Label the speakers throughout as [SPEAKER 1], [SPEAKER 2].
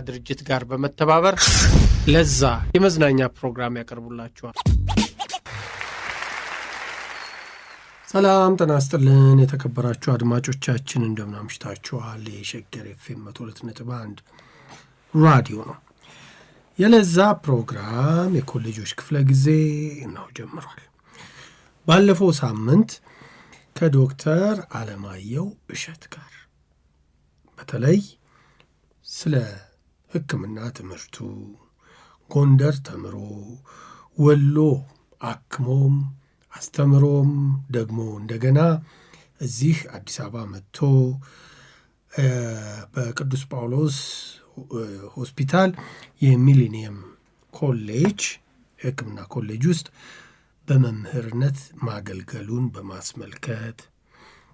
[SPEAKER 1] ድርጅት ጋር በመተባበር ለዛ የመዝናኛ ፕሮግራም ያቀርቡላችኋል። ሰላም ጤና ይስጥልን የተከበራችሁ አድማጮቻችን እንደምን አምሽታችኋል? የሸገር ኤፍኤም 102.1 ራዲዮ ነው። የለዛ ፕሮግራም የኮሌጆች ክፍለ ጊዜ ነው ጀምሯል። ባለፈው ሳምንት ከዶክተር አለማየሁ እሸት ጋር በተለይ ስለ ሕክምና ትምህርቱ ጎንደር ተምሮ ወሎ አክሞም አስተምሮም ደግሞ እንደገና እዚህ አዲስ አበባ መጥቶ በቅዱስ ጳውሎስ ሆስፒታል የሚሊኒየም ኮሌጅ ሕክምና ኮሌጅ ውስጥ በመምህርነት ማገልገሉን በማስመልከት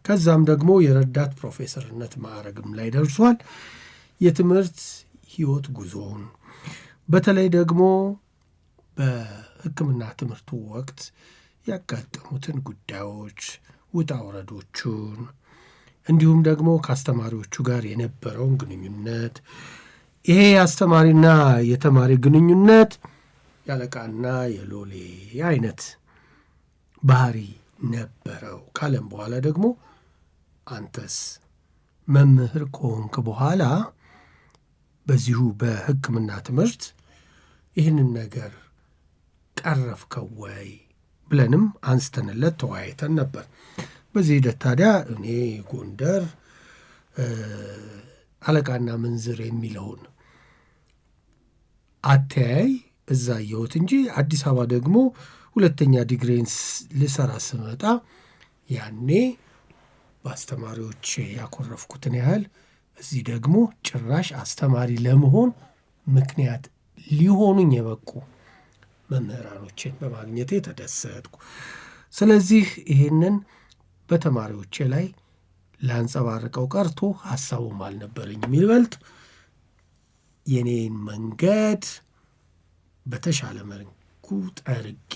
[SPEAKER 1] ከዛም ደግሞ የረዳት ፕሮፌሰርነት ማዕረግም ላይ ደርሷል። የትምህርት ህይወት ጉዞውን በተለይ ደግሞ በሕክምና ትምህርቱ ወቅት ያጋጠሙትን ጉዳዮች ውጣ ወረዶቹን እንዲሁም ደግሞ ከአስተማሪዎቹ ጋር የነበረውን ግንኙነት ይሄ የአስተማሪና የተማሪ ግንኙነት ያለቃና የሎሌ አይነት ባህሪ ነበረው ካለም በኋላ ደግሞ አንተስ መምህር ከሆንክ በኋላ በዚሁ በሕክምና ትምህርት ይህንን ነገር ቀረፍከው ወይ ብለንም አንስተንለት ተወያይተን ነበር። በዚህ ሂደት ታዲያ እኔ ጎንደር አለቃና መንዝር የሚለውን አተያይ እዛ የወት እንጂ አዲስ አበባ ደግሞ ሁለተኛ ዲግሪን ልሰራ ስመጣ ያኔ በአስተማሪዎች ያኮረፍኩትን ያህል እዚህ ደግሞ ጭራሽ አስተማሪ ለመሆን ምክንያት ሊሆኑኝ የበቁ መምህራኖችን በማግኘቴ ተደሰትኩ። ስለዚህ ይህንን በተማሪዎቼ ላይ ላንጸባርቀው ቀርቶ ሐሳቡም አልነበረኝም። ይበልጥ የኔን መንገድ በተሻለ መልኩ ጠርጌ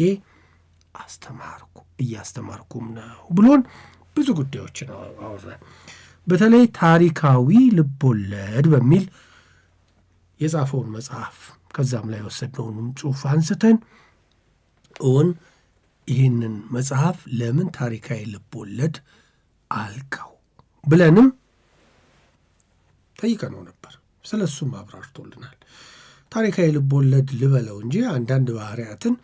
[SPEAKER 1] አስተማርኩ እያስተማርኩም ነው ብሎን ብዙ ጉዳዮችን አወራን። በተለይ ታሪካዊ ልቦለድ በሚል የጻፈውን መጽሐፍ ከዛም ላይ ወሰድነውንም ጽሑፍ አንስተን እውን ይህንን መጽሐፍ ለምን ታሪካዊ ልቦለድ አልከው ብለንም ጠይቀነው ነበር። ስለ እሱም አብራርቶልናል። ታሪካዊ ልቦለድ ልበለው እንጂ አንዳንድ ባህሪያትን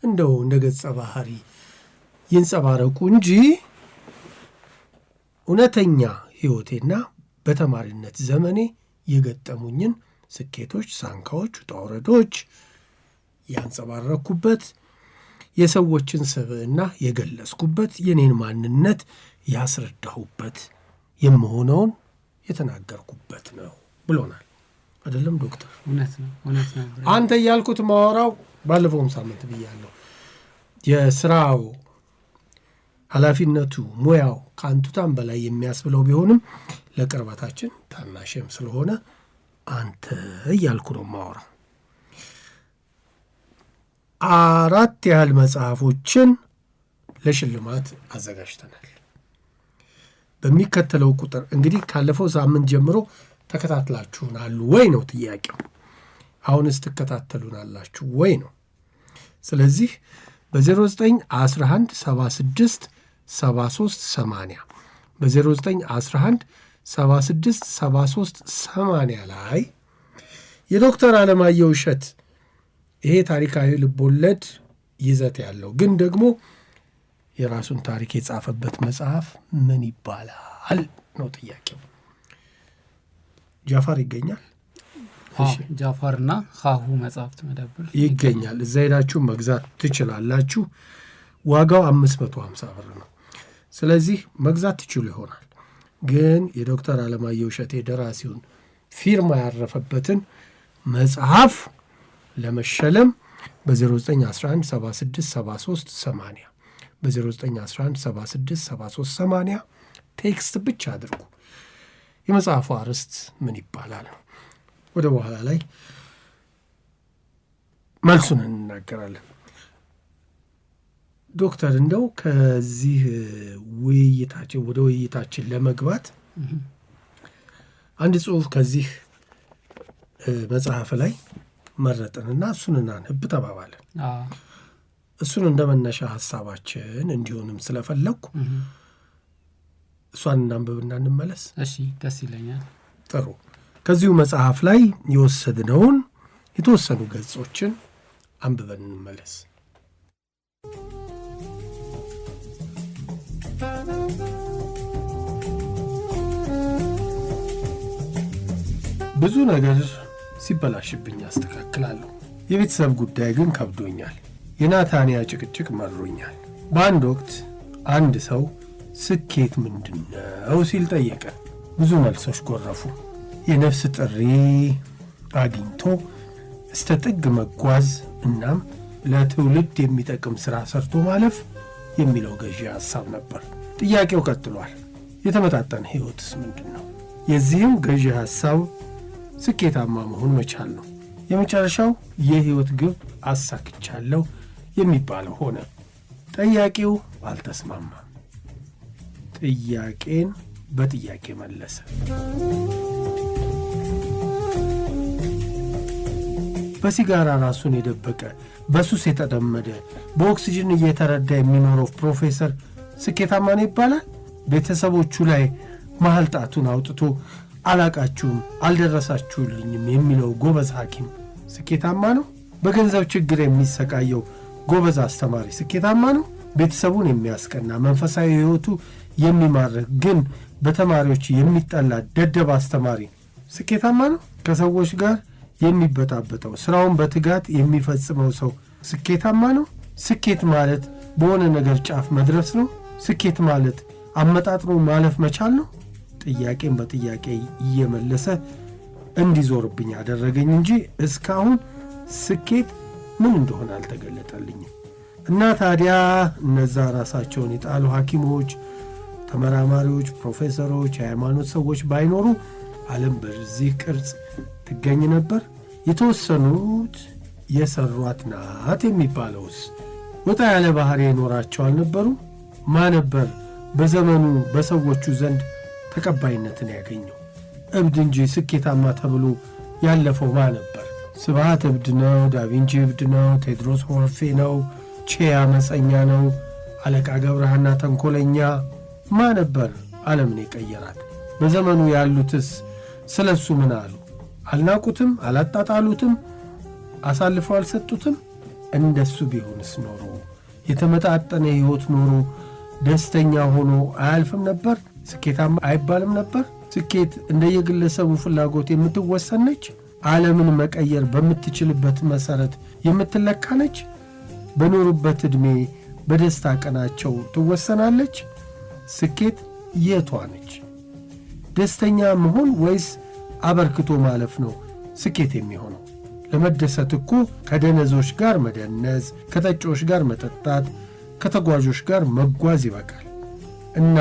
[SPEAKER 1] እንደው እንደ ገጸ ባህሪ ይንጸባረቁ እንጂ እውነተኛ ሕይወቴና በተማሪነት ዘመኔ የገጠሙኝን ስኬቶች፣ ሳንካዎች፣ ውጣ ውረዶች ያንጸባረኩበት የሰዎችን ስብዕና የገለጽኩበት የኔን ማንነት ያስረዳሁበት የምሆነውን የተናገርኩበት ነው ብሎናል። አይደለም ዶክተር?
[SPEAKER 2] እውነት ነው።
[SPEAKER 1] አንተ እያልኩት ማወራው ባለፈውም ሳምንት ብያለሁ። የስራው ኃላፊነቱ ሙያው ከአንቱታም በላይ የሚያስብለው ቢሆንም ለቅርበታችን ታናሽም ስለሆነ አንተ እያልኩ ነው ማወራው። 4 ያህል መጽሐፎችን ለሽልማት አዘጋጅተናል። በሚከተለው ቁጥር እንግዲህ ካለፈው ሳምንት ጀምሮ ተከታትላችሁናል ወይ ነው ጥያቄው። አሁንስ ትከታተሉናላችሁ ወይ ነው። ስለዚህ በ0911 76 73 80 በ0911 76 73 80 ላይ የዶክተር አለማየሁ እሸት ይሄ ታሪካዊ ልቦለድ ይዘት ያለው ግን ደግሞ የራሱን ታሪክ የጻፈበት መጽሐፍ ምን ይባላል ነው ጥያቄው። ጃፋር ይገኛል?
[SPEAKER 2] ጃፋርና ኻሁ መጽሐፍት መደብር
[SPEAKER 1] ይገኛል። እዛ ሄዳችሁ መግዛት ትችላላችሁ። ዋጋው 550 ብር ነው። ስለዚህ መግዛት ትችሉ ይሆናል። ግን የዶክተር አለማየሁ እሸት ደራሲውን ፊርማ ያረፈበትን መጽሐፍ ለመሸለም በ0911 76 73 80 በ0911 76 73 80 ቴክስት ብቻ አድርጉ። የመጽሐፉ አርዕስት ምን ይባላል? ወደ በኋላ ላይ መልሱን እንናገራለን። ዶክተር እንደው ከዚህ ወደ ውይይታችን ለመግባት አንድ ጽሑፍ ከዚህ መጽሐፍ ላይ መረጥንና እሱን እናንብ ተባባልን። እሱን እንደ መነሻ ሐሳባችን እንዲሆንም ስለፈለኩ እሷን እናንብብና እንመለስ።
[SPEAKER 2] እሺ፣ ደስ ይለኛል።
[SPEAKER 1] ጥሩ። ከዚሁ መጽሐፍ ላይ የወሰድነውን የተወሰኑ ገጾችን አንብበን እንመለስ። ብዙ ነገር ሲበላሽብኝ አስተካክላለሁ። የቤተሰብ ጉዳይ ግን ከብዶኛል። የናታንያ ጭቅጭቅ መሮኛል። በአንድ ወቅት አንድ ሰው ስኬት ምንድን ነው ሲል ጠየቀ። ብዙ መልሶች ጎረፉ። የነፍስ ጥሪ አግኝቶ እስተ ጥግ መጓዝ እናም ለትውልድ የሚጠቅም ሥራ ሰርቶ ማለፍ የሚለው ገዢ ሐሳብ ነበር። ጥያቄው ቀጥሏል። የተመጣጠነ ሕይወትስ ምንድን ነው? የዚህም ገዢ ሐሳብ ስኬታማ መሆን መቻል ነው። የመጨረሻው የሕይወት ግብ አሳክቻለሁ የሚባለው ሆነ። ጠያቂው አልተስማማም። ጥያቄን በጥያቄ መለሰ። በሲጋራ ራሱን የደበቀ በሱስ የተጠመደ በኦክሲጅን እየተረዳ የሚኖረው ፕሮፌሰር ስኬታማ ነው ይባላል? ቤተሰቦቹ ላይ መሀል ጣቱን አውጥቶ አላቃችሁም፣ አልደረሳችሁልኝም የሚለው ጎበዝ ሐኪም ስኬታማ ነው? በገንዘብ ችግር የሚሰቃየው ጎበዝ አስተማሪ ስኬታማ ነው? ቤተሰቡን የሚያስቀና መንፈሳዊ ሕይወቱ የሚማርክ ግን በተማሪዎች የሚጠላ ደደብ አስተማሪ ስኬታማ ነው? ከሰዎች ጋር የሚበጣበጠው ስራውን በትጋት የሚፈጽመው ሰው ስኬታማ ነው? ስኬት ማለት በሆነ ነገር ጫፍ መድረስ ነው? ስኬት ማለት አመጣጥኖ ማለፍ መቻል ነው? ጥያቄን በጥያቄ እየመለሰ እንዲዞርብኝ አደረገኝ እንጂ እስካሁን ስኬት ምን እንደሆነ አልተገለጠልኝም። እና ታዲያ እነዛ ራሳቸውን የጣሉ ሐኪሞች፣ ተመራማሪዎች፣ ፕሮፌሰሮች፣ የሃይማኖት ሰዎች ባይኖሩ ዓለም በዚህ ቅርጽ ትገኝ ነበር? የተወሰኑት የሰሯት ናት የሚባለውስ ወጣ ያለ ባህሪ የኖራቸው አልነበሩ? ማነበር በዘመኑ በሰዎቹ ዘንድ ተቀባይነትን ያገኘው? እብድ እንጂ ስኬታማ ተብሎ ያለፈው ማነበር? ስብሃት እብድ ነው፣ ዳቪንቺ እብድ ነው፣ ቴድሮስ ወርፌ ነው፣ ቼ አመፀኛ ነው፣ አለቃ ገብረሃና ተንኮለኛ። ማነበር ዓለምን የቀየራት? በዘመኑ ያሉትስ ስለ እሱ ምን አሉ? አልናቁትም? አላጣጣሉትም? አሳልፈው አልሰጡትም? እንደሱ ቢሆንስ ኖሮ የተመጣጠነ ሕይወት ኖሮ ደስተኛ ሆኖ አያልፍም ነበር? ስኬታማ አይባልም ነበር? ስኬት እንደየግለሰቡ ፍላጎት የምትወሰን ነች? ዓለምን መቀየር በምትችልበት መሠረት የምትለካ ነች? በኖሩበት ዕድሜ በደስታ ቀናቸው ትወሰናለች? ስኬት የቷ ነች? ደስተኛ መሆን ወይስ አበርክቶ ማለፍ ነው ስኬት የሚሆነው? ለመደሰት እኮ ከደነዞች ጋር መደነዝ፣ ከጠጮች ጋር መጠጣት፣ ከተጓዦች ጋር መጓዝ ይበቃል። እና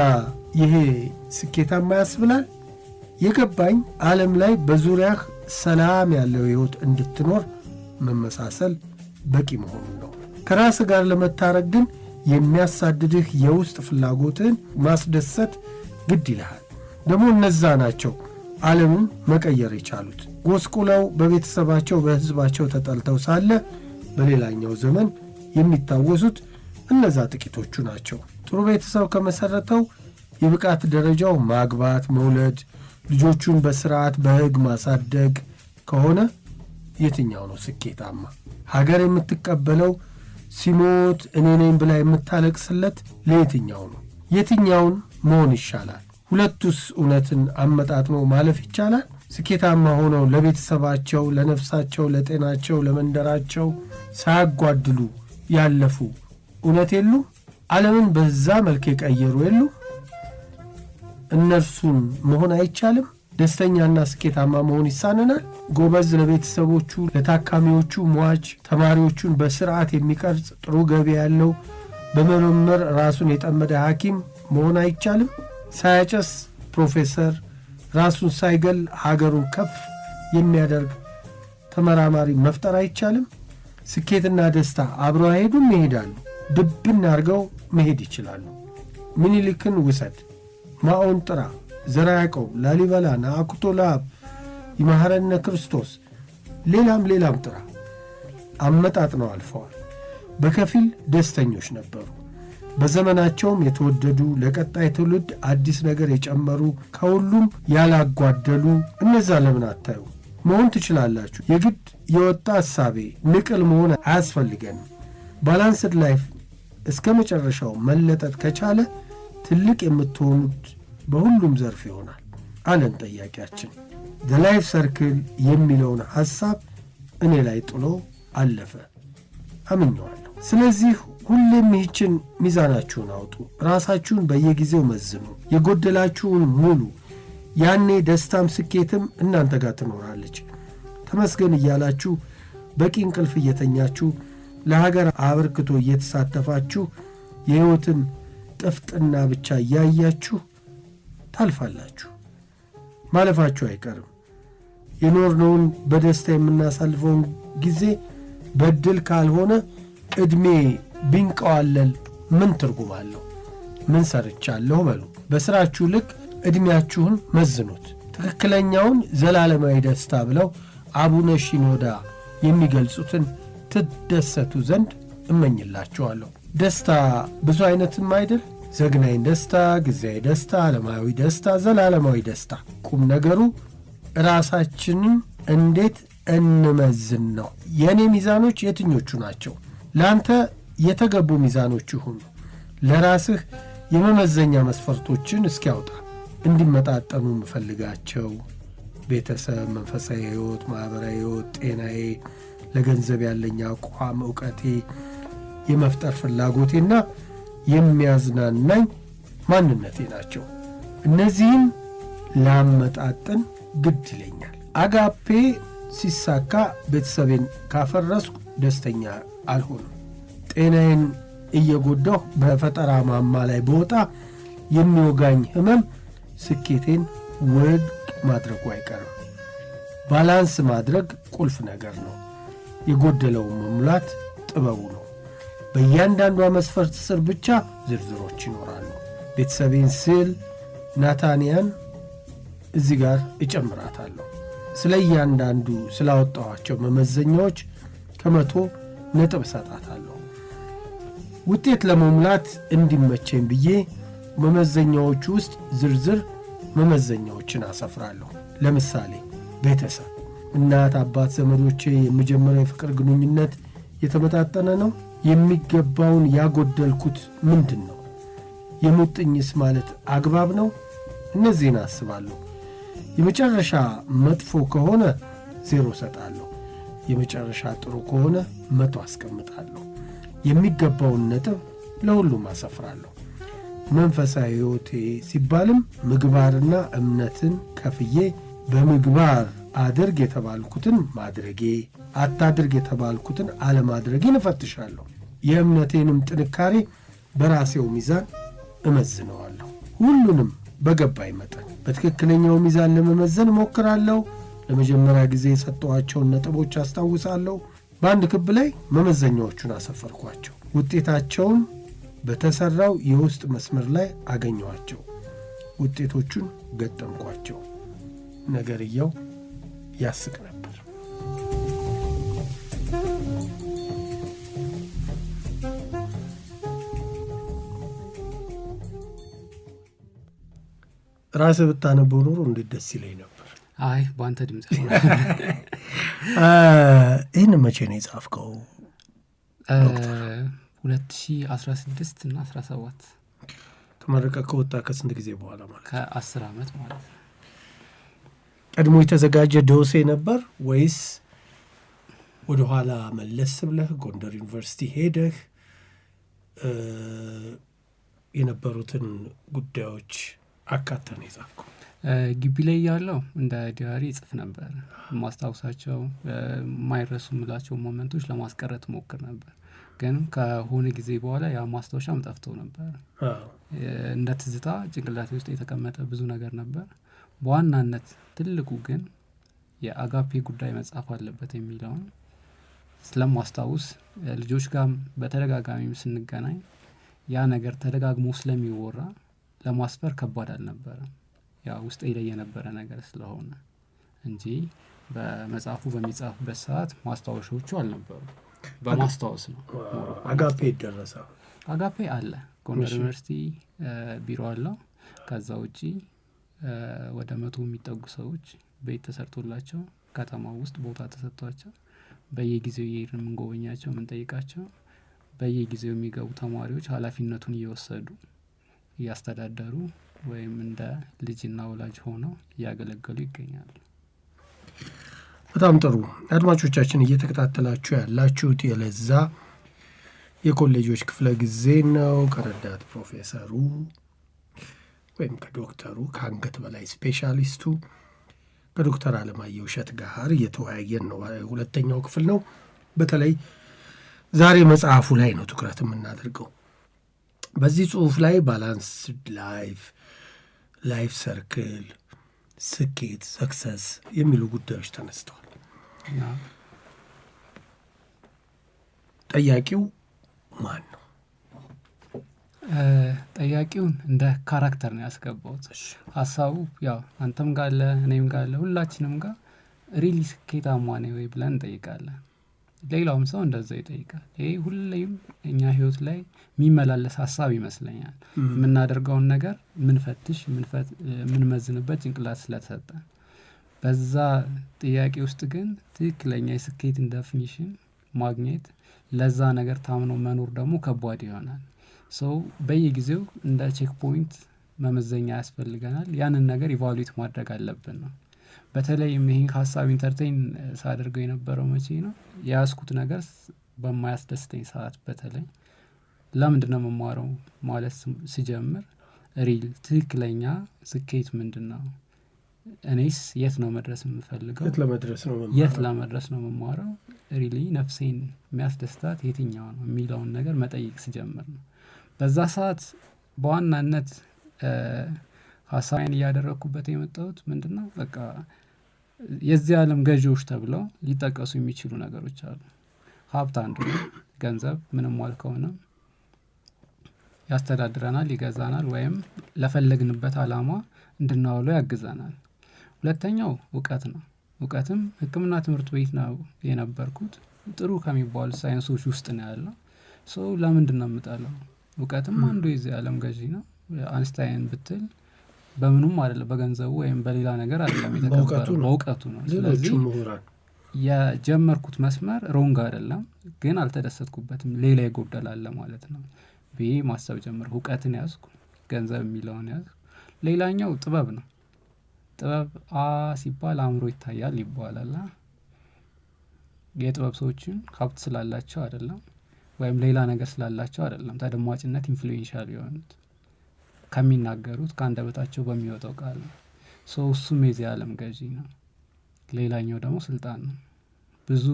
[SPEAKER 1] ይሄ ስኬታማ ያስብላል? የገባኝ ዓለም ላይ በዙሪያህ ሰላም ያለው ሕይወት እንድትኖር መመሳሰል በቂ መሆኑን ነው። ከራስ ጋር ለመታረቅ ግን የሚያሳድድህ የውስጥ ፍላጎትን ማስደሰት ግድ ይልሃል። ደግሞ እነዛ ናቸው ዓለምን መቀየር የቻሉት። ጎስቁለው በቤተሰባቸው በሕዝባቸው ተጠልተው ሳለ በሌላኛው ዘመን የሚታወሱት እነዛ ጥቂቶቹ ናቸው። ጥሩ ቤተሰብ ከመሠረተው የብቃት ደረጃው ማግባት፣ መውለድ፣ ልጆቹን በሥርዓት በሕግ ማሳደግ ከሆነ የትኛው ነው ስኬታማ? ሀገር የምትቀበለው ሲሞት እኔ ነኝ ብላ የምታለቅስለት ለየትኛው ነው? የትኛውን መሆን ይሻላል? ሁለቱስ እውነትን አመጣጥኖ ማለፍ ይቻላል? ስኬታማ ሆነው ለቤተሰባቸው፣ ለነፍሳቸው፣ ለጤናቸው፣ ለመንደራቸው ሳያጓድሉ ያለፉ እውነት የሉ? ዓለምን በዛ መልክ የቀየሩ የሉ? እነርሱን መሆን አይቻልም? ደስተኛና ስኬታማ መሆን ይሳነናል? ጎበዝ፣ ለቤተሰቦቹ ለታካሚዎቹ ሟች ተማሪዎቹን በስርዓት የሚቀርጽ ጥሩ ገቢ ያለው በመመርመር ራሱን የጠመደ ሐኪም መሆን አይቻልም? ሳያጨስ ፕሮፌሰር፣ ራሱን ሳይገል ሀገሩን ከፍ የሚያደርግ ተመራማሪ መፍጠር አይቻልም? ስኬትና ደስታ አብረው አይሄዱም? ይሄዳሉ። ድብን አድርገው መሄድ ይችላሉ። ምኒልክን ውሰድ፣ ማኦን ጥራ፣ ዘርዓ ያዕቆብ፣ ላሊበላ፣ ናአኩቶ ለአብ፣ ይመሐረነ ክርስቶስ፣ ሌላም ጥራ። አመጣጥነው አልፈዋል። በከፊል ደስተኞች ነበሩ። በዘመናቸውም የተወደዱ፣ ለቀጣይ ትውልድ አዲስ ነገር የጨመሩ፣ ከሁሉም ያላጓደሉ። እነዛ ለምን አታዩ? መሆን ትችላላችሁ። የግድ የወጣ ሐሳቤ ንቅል መሆን አያስፈልገንም። ባላንስድ ላይፍ እስከ መጨረሻው መለጠጥ ከቻለ ትልቅ የምትሆኑት በሁሉም ዘርፍ ይሆናል አለን ጠያቂያችን። ዘ ላይፍ ሰርክል የሚለውን ሐሳብ እኔ ላይ ጥሎ አለፈ። አምኜዋለሁ። ስለዚህ ሁሌም ይህችን ሚዛናችሁን አውጡ። ራሳችሁን በየጊዜው መዝኑ። የጎደላችሁን ሙሉ። ያኔ ደስታም ስኬትም እናንተ ጋር ትኖራለች። ተመስገን እያላችሁ በቂ እንቅልፍ እየተኛችሁ ለሀገር አበርክቶ እየተሳተፋችሁ የሕይወትን ጥፍጥና ብቻ እያያችሁ ታልፋላችሁ። ማለፋችሁ አይቀርም። የኖርነውን በደስታ የምናሳልፈውን ጊዜ በድል ካልሆነ ዕድሜ ቢንቀዋለል ምን ትርጉም አለው? ምን ሰርቻለሁ በሉ። በሥራችሁ ልክ ዕድሜያችሁን መዝኑት። ትክክለኛውን ዘላለማዊ ደስታ ብለው አቡነ ሺኖዳ የሚገልጹትን ትደሰቱ ዘንድ እመኝላችኋለሁ። ደስታ ብዙ አይነትም አይደል? ዘግናኝ ደስታ፣ ጊዜያዊ ደስታ፣ ዓለማዊ ደስታ፣ ዘላለማዊ ደስታ። ቁም ነገሩ ራሳችንን እንዴት እንመዝን ነው። የእኔ ሚዛኖች የትኞቹ ናቸው? ለአንተ የተገቡ ሚዛኖች ይሁኑ። ለራስህ የመመዘኛ መስፈርቶችን እስኪያውጣ እንዲመጣጠኑ የምፈልጋቸው ቤተሰብ፣ መንፈሳዊ ሕይወት፣ ማኅበራዊ ሕይወት፣ ጤናዬ፣ ለገንዘብ ያለኝ አቋም፣ ዕውቀቴ፣ የመፍጠር ፍላጎቴና የሚያዝናናኝ ማንነቴ ናቸው። እነዚህም ላመጣጥን ግድ ይለኛል። አጋፔ ሲሳካ ቤተሰቤን ካፈረስኩ ደስተኛ አልሆንም። ጤናዬን እየጎዳሁ በፈጠራ ማማ ላይ በወጣ የሚወጋኝ ሕመም ስኬቴን ውድቅ ማድረጉ አይቀርም። ባላንስ ማድረግ ቁልፍ ነገር ነው። የጎደለውን መሙላት ጥበቡ ነው። በእያንዳንዷ መስፈርት ስር ብቻ ዝርዝሮች ይኖራሉ። ቤተሰቤን ስል ናታንያን እዚህ ጋር እጨምራታለሁ። ስለ እያንዳንዱ ስላወጣኋቸው መመዘኛዎች 100 ነጥብ እሰጣታለሁ። ውጤት ለመሙላት እንዲመቸኝ ብዬ መመዘኛዎቹ ውስጥ ዝርዝር መመዘኛዎችን አሰፍራለሁ። ለምሳሌ ቤተሰብ፣ እናት፣ አባት፣ ዘመዶቼ፣ የመጀመሪያው የፍቅር ግንኙነት የተመጣጠነ ነው? የሚገባውን ያጎደልኩት ምንድን ነው? የሙጥኝስ ማለት አግባብ ነው? እነዚህን አስባለሁ። የመጨረሻ መጥፎ ከሆነ 0 እሰጣለሁ። የመጨረሻ ጥሩ ከሆነ 100 አስቀምጣለሁ። የሚገባውን ነጥብ ለሁሉም አሰፍራለሁ። መንፈሳዊ ሕይወቴ ሲባልም ምግባርና እምነትን ከፍዬ በምግባር አድርግ የተባልኩትን ማድረጌ፣ አታድርግ የተባልኩትን አለማድረጌን እፈትሻለሁ። የእምነቴንም ጥንካሬ በራሴው ሚዛን እመዝነዋለሁ። ሁሉንም በገባኝ መጠን በትክክለኛው ሚዛን ለመመዘን እሞክራለሁ። ለመጀመሪያ ጊዜ የሰጠኋቸውን ነጥቦች አስታውሳለሁ። በአንድ ክብ ላይ መመዘኛዎቹን አሰፈርኳቸው። ውጤታቸውን በተሠራው የውስጥ መስመር ላይ አገኘኋቸው። ውጤቶቹን ገጠምኳቸው። ነገርየው ያስቅ ነበር። ራስህ ብታነበው ኖሮ እንዴት ደስ ይለኝ ነበር።
[SPEAKER 2] አይ በአንተ ድምፅ።
[SPEAKER 1] ይህን መቼ ነው የጻፍከው?
[SPEAKER 2] 2016 እና 17
[SPEAKER 1] ተመረቀ ከወጣ ከስንት ጊዜ በኋላ ማለት?
[SPEAKER 2] ከ10 ዓመት ማለት ነው።
[SPEAKER 1] ቀድሞ የተዘጋጀ ዶሴ ነበር ወይስ ወደኋላ መለስ ብለህ ጎንደር ዩኒቨርሲቲ ሄደህ የነበሩትን ጉዳዮች አካተህ ነው የጻፍከው?
[SPEAKER 2] ግቢ ላይ ያለው እንደ ዲያሪ ጽፍ ነበር። ማስታውሳቸው ማይረሱ ምላቸው ሞመንቶች ለማስቀረት ሞክር ነበር። ግን ከሆነ ጊዜ በኋላ ያ ማስታወሻም ጠፍቶ ነበር። እንደ ትዝታ ጭንቅላቴ ውስጥ የተቀመጠ ብዙ ነገር ነበር። በዋናነት ትልቁ ግን የአጋፔ ጉዳይ መጻፍ አለበት የሚለውን ስለማስታውስ ልጆች ጋር በተደጋጋሚም ስንገናኝ ያ ነገር ተደጋግሞ ስለሚወራ ለማስፈር ከባድ አልነበረም። ያ ውስጥ ላይ የነበረ ነገር ስለሆነ እንጂ በመጽሐፉ በሚጻፍበት ሰዓት ማስታወሻዎቹ አልነበሩ። በማስታወስ ነው።
[SPEAKER 1] አጋፔ ደረሰ።
[SPEAKER 2] አጋፔ አለ ጎንደር ዩኒቨርሲቲ ቢሮ አለው። ከዛ ውጪ ወደ 100 የሚጠጉ ሰዎች ቤት ተሰርቶላቸው ከተማው ውስጥ ቦታ ተሰጥቷቸው በየጊዜው እየሄድን የምንጎበኛቸው የምንጠይቃቸው በየጊዜው የሚገቡ ተማሪዎች ኃላፊነቱን እየወሰዱ እያስተዳደሩ ወይም እንደ ልጅና ወላጅ ሆነው እያገለገሉ ይገኛሉ።
[SPEAKER 1] በጣም ጥሩ አድማጮቻችን፣ እየተከታተላችሁ ያላችሁት የለዛ የኮሌጆች ክፍለ ጊዜ ነው። ከረዳት ፕሮፌሰሩ ወይም ከዶክተሩ ከአንገት በላይ ስፔሻሊስቱ ከዶክተር አለማየሁ እሸት ጋር እየተወያየን ነው። ሁለተኛው ክፍል ነው። በተለይ ዛሬ መጽሐፉ ላይ ነው ትኩረት የምናደርገው። በዚህ ጽሁፍ ላይ ባላንስድ ላይፍ ሰርክል፣ ስኬት፣ ሰክሰስ የሚሉ ጉዳዮች ተነስተዋል። ጠያቂው ማን ነው?
[SPEAKER 2] ጠያቂውን እንደ ካራክተር ነው ያስገባሁት። ሀሳቡ ያው አንተም ጋር አለ እኔም ጋር አለ ሁላችንም ጋር ሪሊ ስኬታማ ነኝ ወይ ብለን እንጠይቃለን። ሌላውም ሰው እንደዛ ይጠይቃል። ይሄ ሁሌም እኛ ህይወት ላይ የሚመላለስ ሀሳብ ይመስለኛል። የምናደርገውን ነገር ምንፈትሽ ምንመዝንበት ጭንቅላት ስለተሰጠን በዛ ጥያቄ ውስጥ ግን ትክክለኛ የስኬትን ዴፊኒሽን ማግኘት ለዛ ነገር ታምኖ መኖር ደግሞ ከባድ ይሆናል። ሰው በየጊዜው እንደ ቼክ ፖይንት መመዘኛ ያስፈልገናል። ያንን ነገር ኢቫሉዌት ማድረግ አለብን ነው። በተለይም ይህን ሀሳብ ኢንተርቴን ሳደርገው የነበረው መቼ ነው የያዝኩት ነገር በማያስደስተኝ ሰዓት፣ በተለይ ለምንድን ነው መማረው ማለት ሲጀምር ሪል ትክክለኛ ስኬት ምንድን ነው፣ እኔስ የት ነው መድረስ የምፈልገው፣ የት ለመድረስ ነው መማረው፣ ሪሊ ነፍሴን የሚያስደስታት የትኛው ነው የሚለውን ነገር መጠየቅ ሲጀምር ነው። በዛ ሰዓት በዋናነት ሀሳቤን እያደረግኩበት የመጣሁት ምንድነው በቃ የዚህ ዓለም ገዢዎች ተብለው ሊጠቀሱ የሚችሉ ነገሮች አሉ። ሀብት አንዱ ነው። ገንዘብ ምንም አልከሆነ ያስተዳድረናል፣ ይገዛናል፣ ወይም ለፈለግንበት ዓላማ እንድናውለው ያግዘናል። ሁለተኛው እውቀት ነው። እውቀትም ሕክምና ትምህርት ቤት ነው የነበርኩት። ጥሩ ከሚባሉ ሳይንሶች ውስጥ ነው ያለው። ሰው ለምንድን ነው የምጠላው? እውቀትም አንዱ የዚህ ዓለም ገዢ ነው። አንስታይን ብትል በምኑም አይደለም፣ በገንዘቡ ወይም በሌላ ነገር አይደለም የተከበረው፣ በእውቀቱ ነው። ስለዚህ የጀመርኩት መስመር ሮንግ አይደለም፣ ግን አልተደሰትኩበትም፣ ሌላ ይጎደላል ማለት ነው ብዬ ማሰብ ጀመርኩ። እውቀትን ያዝኩ፣ ገንዘብ የሚለውን ያዝኩ። ሌላኛው ጥበብ ነው። ጥበብ ሲባል አእምሮ ይታያል ይባላል። የጥበብ ሰዎችን ሀብት ስላላቸው አይደለም ወይም ሌላ ነገር ስላላቸው አይደለም ተደማጭነት ኢንፍሉዌንሻል የሆኑት ከሚናገሩት ከአንደበታቸው በሚወጣው ቃል ነው። እሱም የዚህ ዓለም ገዢ ነው። ሌላኛው ደግሞ ስልጣን ነው። ብዙ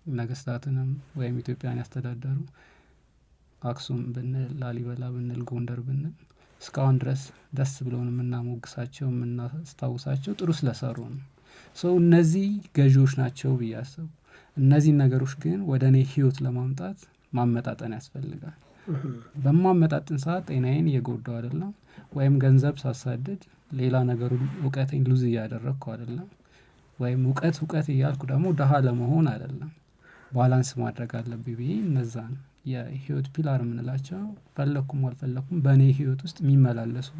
[SPEAKER 2] ነገስታትንም ወይም ኢትዮጵያን ያስተዳደሩ አክሱም ብንል፣ ላሊበላ ብንል፣ ጎንደር ብንል እስካሁን ድረስ ደስ ብለውን የምናሞግሳቸው የምናስታውሳቸው ጥሩ ስለሰሩ ነው። እነዚህ ገዢዎች ናቸው ብዬ አሰብኩ። እነዚህን ነገሮች ግን ወደ እኔ ህይወት ለማምጣት ማመጣጠን ያስፈልጋል። በማመጣጥን ሰዓት ጤናዬን እየጎዳው አይደለም፣ ወይም ገንዘብ ሳሳድድ ሌላ ነገሩን እውቀቴን ሉዝ እያደረግኩ አይደለም፣ ወይም እውቀት እያልኩ ደግሞ ደሃ ለመሆን አይደለም። ባላንስ ማድረግ አለብኝ ብዬ እነዛን የህይወት ፒላር የምንላቸው ፈለኩም አልፈለኩም በእኔ ህይወት ውስጥ የሚመላለሱ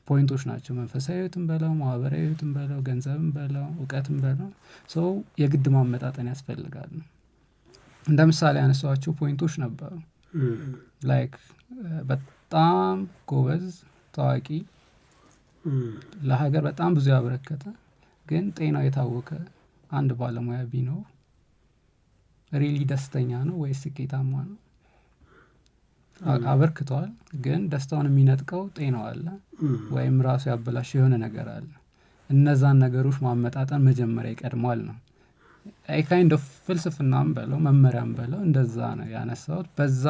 [SPEAKER 2] ፖይንቶች ናቸው። መንፈሳዊ ህይወትም በለው፣ ማህበራዊ ህይወትም በለው፣ ገንዘብም በለው፣ እውቀትም በለው ሰው የግድ ማመጣጠን ያስፈልጋል። እንደ ምሳሌ ያነሷቸው ፖይንቶች ነበሩ። ላይክ በጣም ጎበዝ ታዋቂ ለሀገር በጣም ብዙ ያበረከተ ግን ጤናው የታወቀ አንድ ባለሙያ ቢኖር ሪሊ ደስተኛ ነው ወይስ ስኬታማ ነው? አበርክተዋል፣ ግን ደስታውን የሚነጥቀው ጤናው አለ ወይም ራሱ ያበላሽ የሆነ ነገር አለ። እነዛን ነገሮች ማመጣጠን መጀመሪያ ይቀድማል ነው። ካይንድ ኦፍ ፍልስፍናም በለው መመሪያም በለው እንደዛ ነው ያነሳሁት። በዛ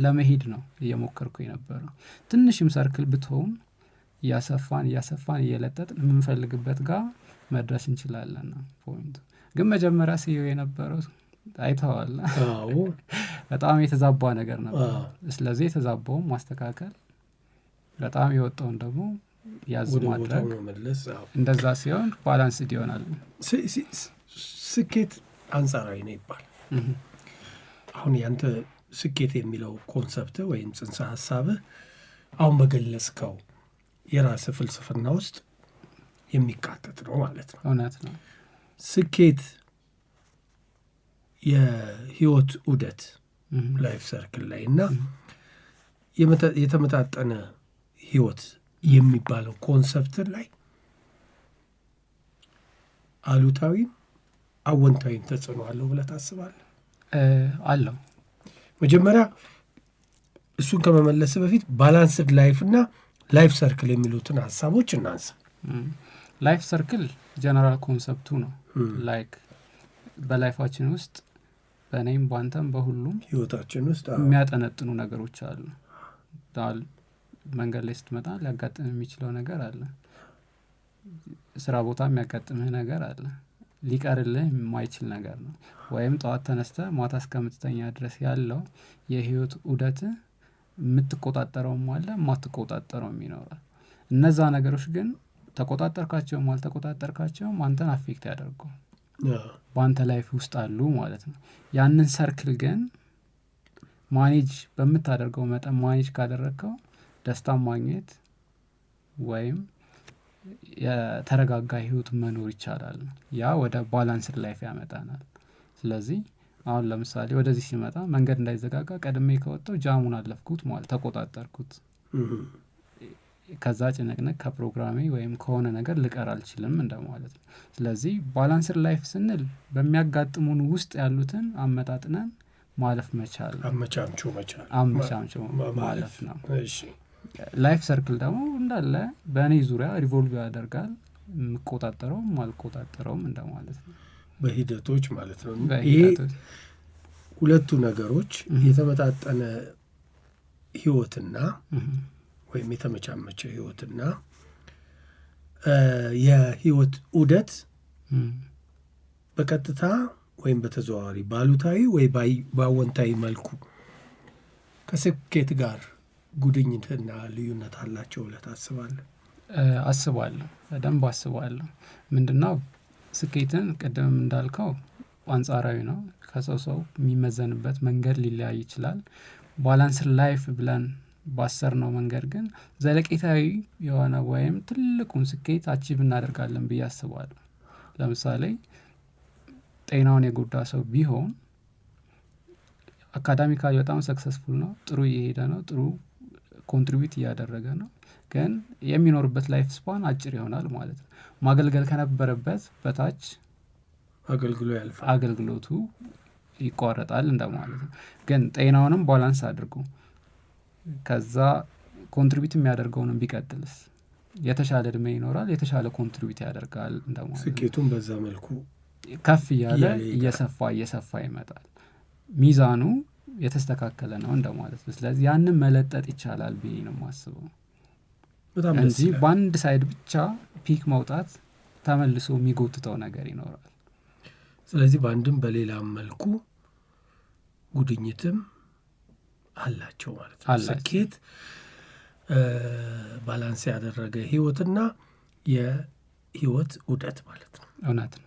[SPEAKER 2] ለመሄድ ነው እየሞከርኩ የነበረው። ትንሽም ሰርክል ብትሆን እያሰፋን እየለጠጥን የምንፈልግበት ጋር መድረስ እንችላለን ነው ፖይንቱ። ግን መጀመሪያ ሲየው የነበረው አይተዋል በጣም የተዛባ ነገር ነበር። ስለዚህ የተዛባውን ማስተካከል፣ በጣም የወጣውን ደግሞ ያዝ ማድረግ
[SPEAKER 1] መመለስ።
[SPEAKER 2] እንደዛ ሲሆን ባላንስድ ይሆናል።
[SPEAKER 1] ስኬት አንጻራዊ ነው ይባላል። አሁን ያንተ ስኬት የሚለው ኮንሰፕት ወይም ጽንሰ ሀሳብህ አሁን በገለጽከው የራስህ ፍልስፍና ውስጥ የሚካተት ነው ማለት ነው።
[SPEAKER 2] እውነት ነው።
[SPEAKER 1] ስኬት የህይወት ዑደት ላይፍ ሰርክል ላይ እና የተመጣጠነ ህይወት የሚባለው ኮንሰፕት ላይ አሉታዊም አወንታዊም ተጽዕኖ አለው ብለህ ታስባለህ?
[SPEAKER 2] አለው።
[SPEAKER 1] መጀመሪያ እሱን ከመመለስ በፊት ባላንስድ ላይፍ እና ላይፍ ሰርክል የሚሉትን ሀሳቦች እናንሳ።
[SPEAKER 2] ላይፍ ሰርክል ጀነራል ኮንሰፕቱ ነው። ላይክ በላይፋችን ውስጥ በእኔም በአንተም በሁሉም
[SPEAKER 1] ህይወታችን ውስጥ
[SPEAKER 2] የሚያጠነጥኑ ነገሮች አሉ። መንገድ ላይ ስትመጣ ሊያጋጥም የሚችለው ነገር አለ። ስራ ቦታ የሚያጋጥምህ ነገር አለ። ሊቀርልህ የማይችል ነገር ነው። ወይም ጠዋት ተነስተህ ማታ እስከምትተኛ ድረስ ያለው የህይወት ዑደት የምትቆጣጠረውም አለ የማትቆጣጠረውም ይኖራል። እነዛ ነገሮች ግን ተቆጣጠርካቸውም አልተቆጣጠርካቸውም አንተን አፌክት ያደርገው በአንተ ላይፍ ውስጥ አሉ ማለት ነው። ያንን ሰርክል ግን ማኔጅ በምታደርገው መጠን ማኔጅ ካደረግከው ደስታን ማግኘት ወይም የተረጋጋ ህይወት መኖር ይቻላል። ያ ወደ ባላንስድ ላይፍ ያመጣናል። ስለዚህ አሁን ለምሳሌ ወደዚህ ሲመጣ መንገድ እንዳይዘጋጋ ቀድሜ ከወጣው ጃሙን አለፍኩት ማለት ተቆጣጠርኩት። ከዛ ጭንቅንቅ ከፕሮግራሜ ወይም ከሆነ ነገር ልቀር አልችልም እንደማለት ነው። ስለዚህ ባላንስድ ላይፍ ስንል በሚያጋጥሙን ውስጥ ያሉትን አመጣጥነን ማለፍ መቻል፣ አመቻምቾ ማለፍ ነው። ላይፍ ሰርክል ደግሞ እንዳለ በእኔ ዙሪያ ሪቮልቭ ያደርጋል። የምቆጣጠረውም አልቆጣጠረውም እንደማለት ነው።
[SPEAKER 1] በሂደቶች ማለት ነው። ይሄ ሁለቱ ነገሮች የተመጣጠነ ህይወትና ወይም የተመቻመቸ ህይወትና የህይወት ዑደት በቀጥታ ወይም በተዘዋዋሪ ባሉታዊ ወይ በአወንታዊ መልኩ ከስኬት ጋር ጉድኝትና ልዩነት አላቸው ብለህ ታስባለህ?
[SPEAKER 2] አስባለሁ፣ በደንብ አስባለሁ። ምንድነው ስኬትን ቅድም እንዳልከው አንጻራዊ ነው። ከሰው ሰው የሚመዘንበት መንገድ ሊለያይ ይችላል። ባላንስድ ላይፍ ብለን ባሰርነው መንገድ ግን ዘለቄታዊ የሆነ ወይም ትልቁን ስኬት አቺቭ እናደርጋለን ብዬ አስባለሁ። ለምሳሌ ጤናውን የጎዳ ሰው ቢሆን አካዳሚካሊ በጣም ሰክሰስፉል ነው፣ ጥሩ እየሄደ ነው፣ ጥሩ ኮንትሪቢዩት እያደረገ ነው። ግን የሚኖርበት ላይፍ ስፓን አጭር ይሆናል ማለት ነው። ማገልገል ከነበረበት በታች አገልግሎቱ ይቋረጣል እንደማለት ነው። ግን ጤናውንም ባላንስ አድርጎ ከዛ ኮንትሪቢዩት የሚያደርገውንም ቢቀጥልስ የተሻለ እድሜ ይኖራል፣ የተሻለ ኮንትሪቢዩት ያደርጋል እንደማለት ነው።
[SPEAKER 1] ስኬቱን በዛ መልኩ
[SPEAKER 2] ከፍ እያለ እየሰፋ ይመጣል። ሚዛኑ የተስተካከለ ነው እንደማለት ነው። ስለዚህ ያንን መለጠጥ ይቻላል ብዬ ነው የማስበው እንጂ በአንድ ሳይድ ብቻ ፒክ መውጣት ተመልሶ የሚጎትተው ነገር ይኖራል።
[SPEAKER 1] ስለዚህ በአንድም በሌላም መልኩ ጉድኝትም አላቸው ማለት ነው። ስኬት ባላንስ ያደረገ ህይወትና የህይወት ዑደት ማለት ነው።
[SPEAKER 2] እውነት ነው።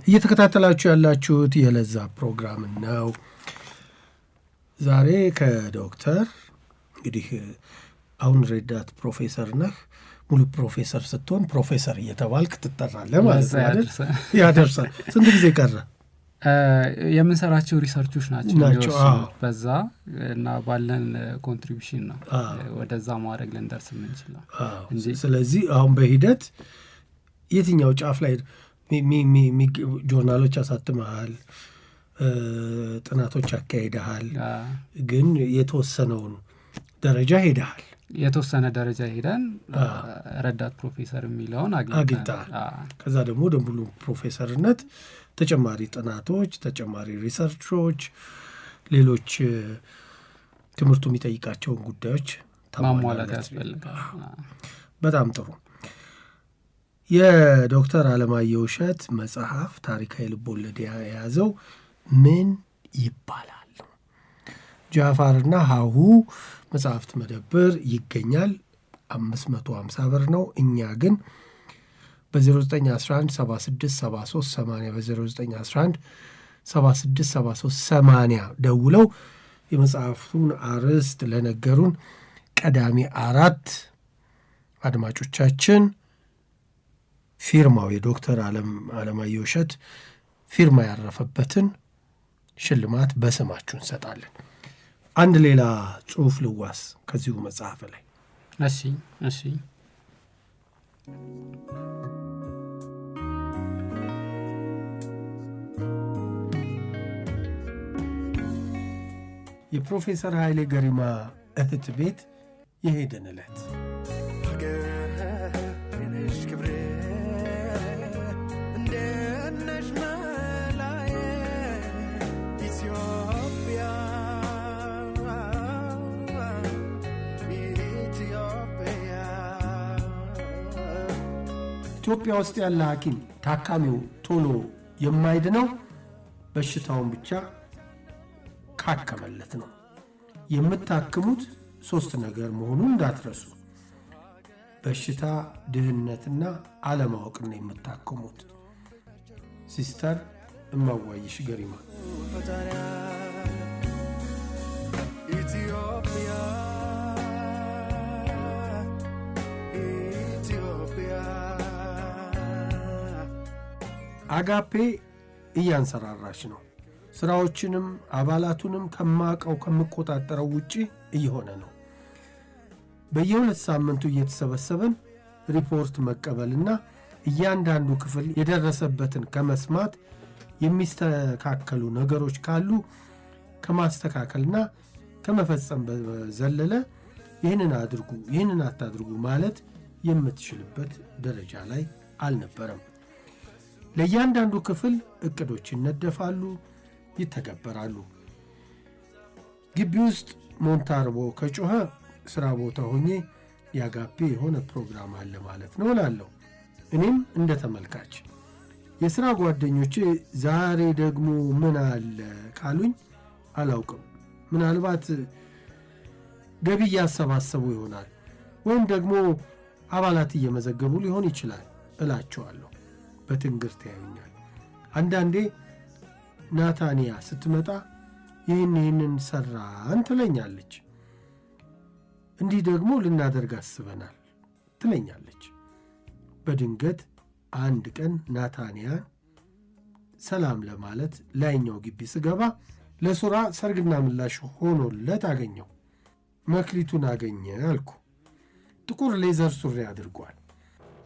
[SPEAKER 1] እየተከታተላችሁ ያላችሁት የለዛ ፕሮግራም ነው። ዛሬ ከዶክተር እንግዲህ አሁን ረዳት ፕሮፌሰር ነህ። ሙሉ ፕሮፌሰር ስትሆን ፕሮፌሰር እየተባልክ ትጠራለህ ማለት ነው አይደል? ያደርሳል። ስንት ጊዜ ቀረ?
[SPEAKER 2] የምንሰራቸው ሪሰርቾች ናቸው በዛ እና ባለን ኮንትሪቢሽን ነው ወደዛ ማድረግ ልንደርስ የምንችለው እንጂ።
[SPEAKER 1] ስለዚህ አሁን በሂደት የትኛው ጫፍ ላይ ጆርናሎች አሳትመሃል፣ ጥናቶች አካሄደሃል፣ ግን የተወሰነውን ደረጃ ሄደሃል።
[SPEAKER 2] የተወሰነ ደረጃ ሄደን ረዳት ፕሮፌሰር የሚለውን አግኝተሃል።
[SPEAKER 1] ከዛ ደግሞ ሙሉ ፕሮፌሰርነት ተጨማሪ ጥናቶች፣ ተጨማሪ ሪሰርቾች፣ ሌሎች ትምህርቱ የሚጠይቃቸውን ጉዳዮች
[SPEAKER 2] ማሟላት ያስፈልጋል።
[SPEAKER 1] በጣም ጥሩ። የዶክተር አለማየሁ እሸት መጽሐፍ ታሪካዊ ልቦለድ የያዘው ምን ይባላል? ጃፋርና ሀሁ መጽሐፍት መደብር ይገኛል። 550 ብር ነው። እኛ ግን በ0911 767380 በ0911 767380 ደውለው የመጽሐፉን አርዕስት ለነገሩን ቀዳሚ 4 አድማጮቻችን ፊርማው የዶክተር አለማየሁ እሸት ፊርማ ያረፈበትን ሽልማት በስማችሁ እንሰጣለን። አንድ ሌላ ጽሑፍ ልዋስ ከዚሁ መጽሐፍ ላይ።
[SPEAKER 2] እሺ
[SPEAKER 1] የፕሮፌሰር ኃይሌ ገሪማ እህት ቤት የሄደን ዕለት ኢትዮጵያ ውስጥ ያለ ሐኪም ታካሚው ቶሎ የማይድነው በሽታውን ብቻ ካከመለት ነው። የምታክሙት 3 ነገር መሆኑን እንዳትረሱ። በሽታ፣ ድህነትና አለማወቅን የምታክሙት። ሲስተር እማዋይሽ ገሪማ። አጋፔ እያንሰራራች ነው። ስራዎችንም አባላቱንም ከማቀው ከምቆጣጠረው ውጪ እየሆነ ነው። በየ2 ሳምንቱ እየተሰበሰበን ሪፖርት መቀበልና እያንዳንዱ ክፍል የደረሰበትን ከመስማት የሚስተካከሉ ነገሮች ካሉ ከማስተካከልና ከመፈጸም በዘለለ ይህንን አድርጉ ይህንን አታድርጉ ማለት የምትችልበት ደረጃ ላይ አልነበረም። ለእያንዳንዱ ክፍል እቅዶች ይነደፋሉ፣ ይተገበራሉ። ግቢ ውስጥ ሞንታርቦ ከጮኸ ስራ ቦታ ሆኜ የአጋፔ የሆነ ፕሮግራም አለ ማለት ነው እላለሁ። እኔም እንደ ተመልካች የሥራ ጓደኞቼ ዛሬ ደግሞ ምን አለ ካሉኝ አላውቅም። ምናልባት ገቢ እያሰባሰቡ ይሆናል ወይም ደግሞ አባላት እየመዘገቡ ሊሆን ይችላል እላቸዋለሁ። በትንግርት ያዩኛል። አንዳንዴ ናታንያ ስትመጣ ይህንን ሰራን ትለኛለች። እንዲህ ደግሞ ልናደርግ አስበናል ትለኛለች። በድንገት አንድ ቀን ናታንያን ሰላም ለማለት ላይኛው ግቢ ስገባ ለሱራ ሰርግና ምላሽ ሆኖለት አገኘው። መክሊቱን አገኘ አልኩ። ጥቁር ሌዘር ሱሪ አድርጓል።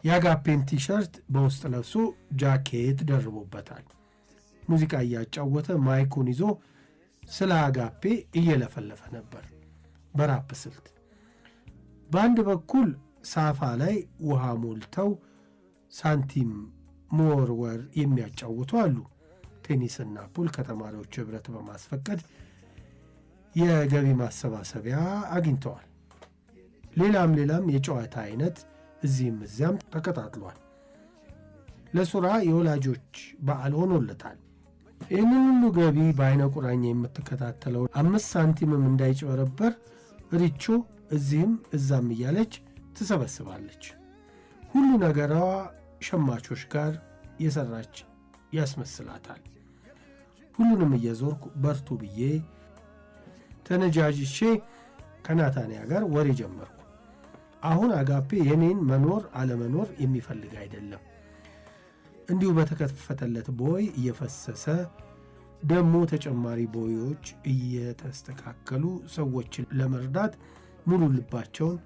[SPEAKER 1] የአጋፔን ቲሸርት በውስጥ ለብሶ ጃኬት ደርቦበታል። ሙዚቃ እያጫወተ ማይኩን ይዞ ስለ አጋፔ እየለፈለፈ ነበር በራፕ ስልት። በአንድ በኩል ሳፋ ላይ ውሃ ሞልተው ሳንቲም መወርወር የሚያጫውቱ አሉ። ቴኒስና ፑል ከተማሪዎች ኅብረት በማስፈቀድ የገቢ ማሰባሰቢያ አግኝተዋል። ሌላም የጨዋታ አይነት እዚህም እዚያም ተቀጣጥሏል። ለሱራ የወላጆች በዓል ሆኖለታል። ይህንን ሁሉ ገቢ በአይነ ቁራኛ የምትከታተለው 5 ሳንቲምም እንዳይጭበረበር ሪቾ እዚህም እዛም እያለች ትሰበስባለች። ሁሉ ነገሯ ሸማቾች ጋር የሰራች ያስመስላታል። ሁሉንም እየዞርኩ በርቱ ብዬ ተነጃጅቼ ከናታንያ ጋር ወሬ ጀመርኩ። አሁን አጋፔ የኔን መኖር አለመኖር የሚፈልግ አይደለም። እንዲሁ በተከፈተለት ቦይ እየፈሰሰ ደግሞ ተጨማሪ ቦዮች እየተስተካከሉ ሰዎችን ለመርዳት ሙሉ ልባቸውን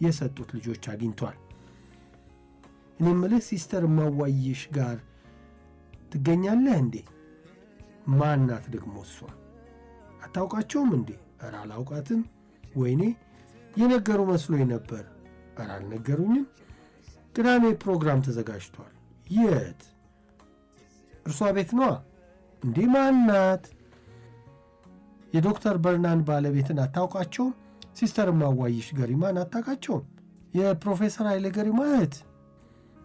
[SPEAKER 1] የሰጡት ልጆች አግኝቷል። እኔ የምልህ ሲስተር እማዋይሽ ጋር ትገኛለህ እንዴ? ማናት ደግሞ እሷ? አታውቃቸውም እንዴ? ኧረ አላውቃትም። ወይኔ የነገሩ መስሎኝ ነበር። ኧረ አልነገሩኝም። ቅዳሜ ፕሮግራም ተዘጋጅቷል። የት? እርሷ ቤት ነዋ። እንዴ ማናት? የዶክተር በርናንድ ባለቤትን አታውቃቸውም? ሲስተር እማዋይሽ ገሪማን አታውቃቸውም? የፕሮፌሰር ኃይሌ ገሪማ እህት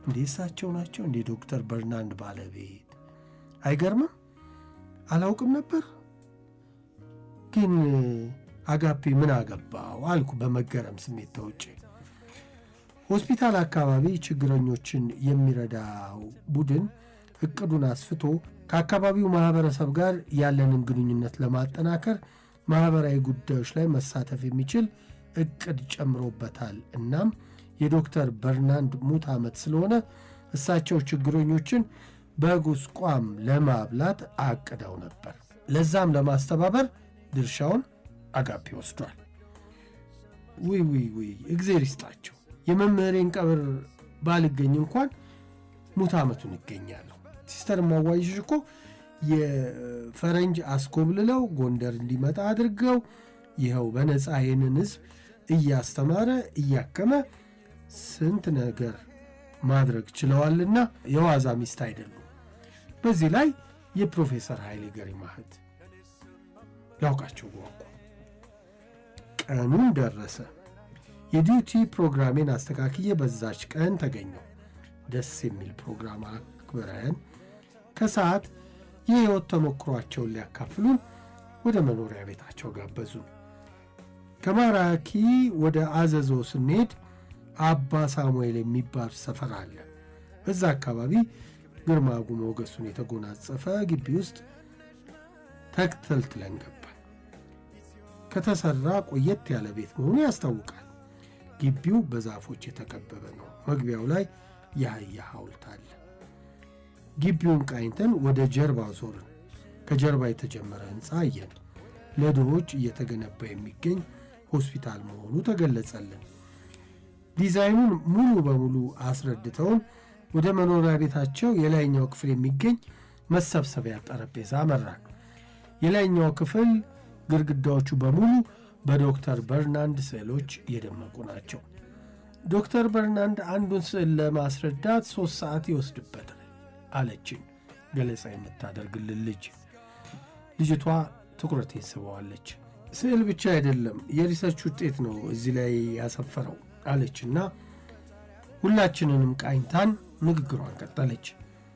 [SPEAKER 1] እንዴ እሳቸው ናቸው እንዴ ዶክተር በርናንድ ባለቤት? አይገርምም? አላውቅም ነበር። ግን አጋፔ ምን አገባው አልኩ በመገረም ስሜት ተውጬ። ሆስፒታል አካባቢ ችግረኞችን የሚረዳው ቡድን እቅዱን አስፍቶ ከአካባቢው ማህበረሰብ ጋር ያለንን ግንኙነት ለማጠናከር ማህበራዊ ጉዳዮች ላይ መሳተፍ የሚችል እቅድ ጨምሮበታል። እናም የዶክተር በርናንድ ሙት ዓመት ስለሆነ እሳቸው ችግረኞችን በጉስቋም ለማብላት አቅደው ነበር። ለዛም ለማስተባበር ድርሻውን አጋፔ ወስዷል። ውይ እግዜር ይስጣቸው። የመምህሬን ቀብር ባልገኝ እንኳን ሙት ዓመቱን ይገኛለሁ። ሲስተር ማዋይሽ እኮ የፈረንጅ አስኮብልለው ጎንደር እንዲመጣ አድርገው ይኸው በነፃ ይህንን ህዝብ እያስተማረ እያከመ ስንት ነገር ማድረግ ችለዋልና የዋዛ ሚስት አይደሉም። በዚህ ላይ የፕሮፌሰር ኃይሌ ገሪማ እህት ላውቃቸው ጓጓ። ቀኑን ደረሰ። የዲዩቲ ፕሮግራሜን አስተካክዬ በዛች ቀን ተገኘው። ደስ የሚል ፕሮግራም አክብረን ከሰዓት የህይወት ተሞክሯቸውን ሊያካፍሉን ወደ መኖሪያ ቤታቸው ጋበዙን። ከማራኪ ወደ አዘዞ ስንሄድ አባ ሳሙኤል የሚባል ሰፈር አለ። በዛ አካባቢ ግርማ ሞገሱን የተጎናጸፈ ግቢ ውስጥ ተክተልትለን ገባን። ከተሰራ ቆየት ያለ ቤት መሆኑ ያስታውቃል። ግቢው በዛፎች የተከበበ ነው። መግቢያው ላይ የአህያ ሐውልት አለ። ግቢውን ቃኝተን ወደ ጀርባው ዞርን። ከጀርባ የተጀመረ ህንፃ አየን። ለድሆች እየተገነባ የሚገኝ ሆስፒታል መሆኑ ተገለጸልን። ዲዛይኑን ሙሉ በሙሉ አስረድተውን ወደ መኖሪያ ቤታቸው የላይኛው ክፍል የሚገኝ መሰብሰቢያ ጠረጴዛ መራን። የላይኛው ክፍል ግድግዳዎቹ በሙሉ በዶክተር በርናንድ ስዕሎች የደመቁ ናቸው። ዶክተር በርናንድ አንዱን ስዕል ለማስረዳት 3 ሰዓት ይወስድበታል አለችን ገለጻ የምታደርግልን ልጅ። ልጅቷ ትኩረቴን ስበዋለች። ስዕል ብቻ አይደለም የሪሰርች ውጤት ነው እዚህ ላይ ያሰፈረው አለችና ሁላችንንም ቃኝታን ንግግሯን ቀጠለች።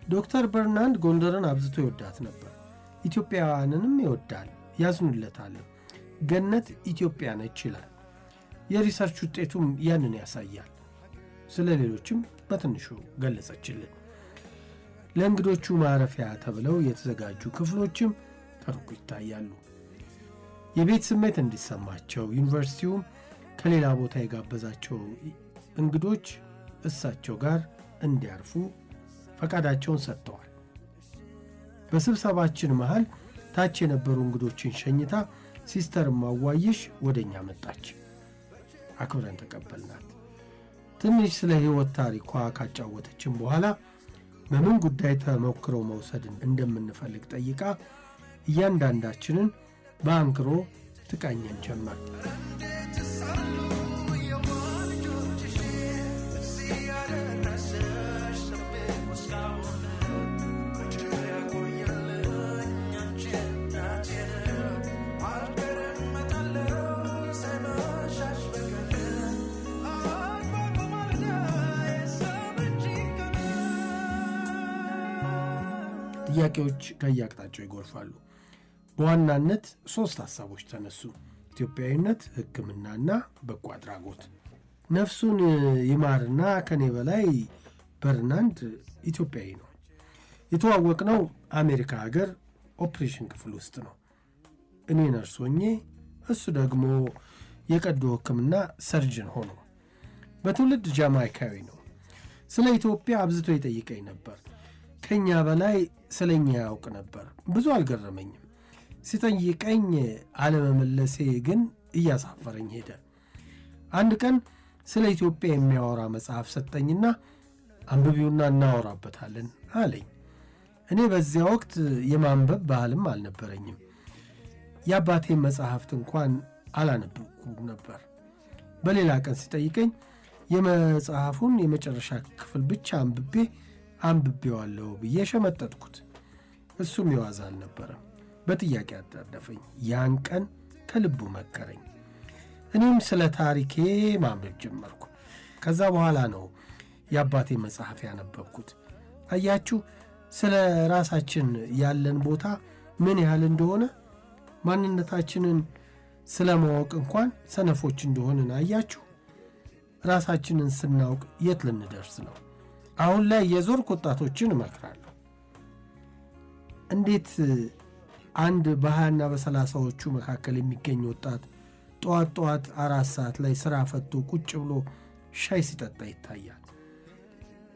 [SPEAKER 1] ዶክተር በርናንድ ጎንደርን አብዝቶ ይወዳት ነበር። ኢትዮጵያውያንንም ይወዳል፣ ያዝኑለታል። ገነት ኢትዮጵያ ነች ይላል። የሪሰርች ውጤቱም ያንን ያሳያል። ስለ ሌሎችም በትንሹ ገለጸችልን። ለእንግዶቹ ማረፊያ ተብለው የተዘጋጁ ክፍሎችም ከሩቅ ይታያሉ። የቤት ስሜት እንዲሰማቸው ዩኒቨርሲቲውም ከሌላ ቦታ የጋበዛቸው እንግዶች እሳቸው ጋር እንዲያርፉ ፈቃዳቸውን ሰጥተዋል። በስብሰባችን መሃል ታች የነበሩ እንግዶችን ሸኝታ ሲስተር ማዋይሽ ወደኛ መጣች። አክብረን ተቀበልናት። ትንሽ ስለ ሕይወት ታሪኳ ካጫወተችን በኋላ በምን ጉዳይ ተሞክረው መውሰድ እንደምንፈልግ ጠይቃ እያንዳንዳችንን በአንክሮ ትቃኘን ጀመር። ጥያቄዎች ከየአቅጣጫው ይጎርፋሉ። በዋናነት 3 ሐሳቦች ተነሱ። ኢትዮጵያዊነት፣ ሕክምናና በጎ አድራጎት። ነፍሱን ይማርና ከኔ በላይ በርናንድ ኢትዮጵያዊ ነው። የተዋወቅነው አሜሪካ ሀገር ኦፕሬሽን ክፍል ውስጥ ነው። እኔ ነርስ ሆኜ እሱ ደግሞ የቀዶ ሕክምና ሰርጅን ሆኖ። በትውልድ ጃማይካዊ ነው። ስለ ኢትዮጵያ አብዝቶ ይጠይቀኝ ነበር። ከኛ በላይ ስለኛ ያውቅ ነበር። ብዙ አልገረመኝም። ሲጠይቀኝ አለመመለሴ ግን እያሳፈረኝ ሄደ። አንድ ቀን ስለ ኢትዮጵያ የሚያወራ መጽሐፍ ሰጠኝና አንብቢውና እናወራበታለን አለኝ። እኔ በዚያ ወቅት የማንበብ ባህልም አልነበረኝም። የአባቴን መጽሐፍት እንኳን አላነበብኩም ነበር። በሌላ ቀን ሲጠይቀኝ የመጽሐፉን የመጨረሻ ክፍል ብቻ አንብቤዋለሁ ብዬ ሸመጠጥኩት። እሱም የዋዛ አልነበረም። በጥያቄ አጣደፈኝ። ያን ቀን ከልቡ መከረኝ። እኔም ስለ ታሪኬ ማንበብ ጀመርኩ። ከዛ በኋላ ነው የአባቴ መጽሐፍ ያነበብኩት። አያችሁ ስለ ራሳችን ያለን ቦታ ምን ያህል እንደሆነ፣ ማንነታችንን ስለ ማወቅ እንኳን ሰነፎች እንደሆንን አያችሁ። ራሳችንን ስናውቅ የት ልንደርስ ነው? አሁን ላይ የዞርክ ወጣቶችን እመክራለሁ። እንዴት አንድ በ20ና በ30ዎቹ መካከል የሚገኝ ወጣት ጠዋት 4 ሰዓት ላይ ሥራ ፈቶ ቁጭ ብሎ ሻይ ሲጠጣ ይታያል?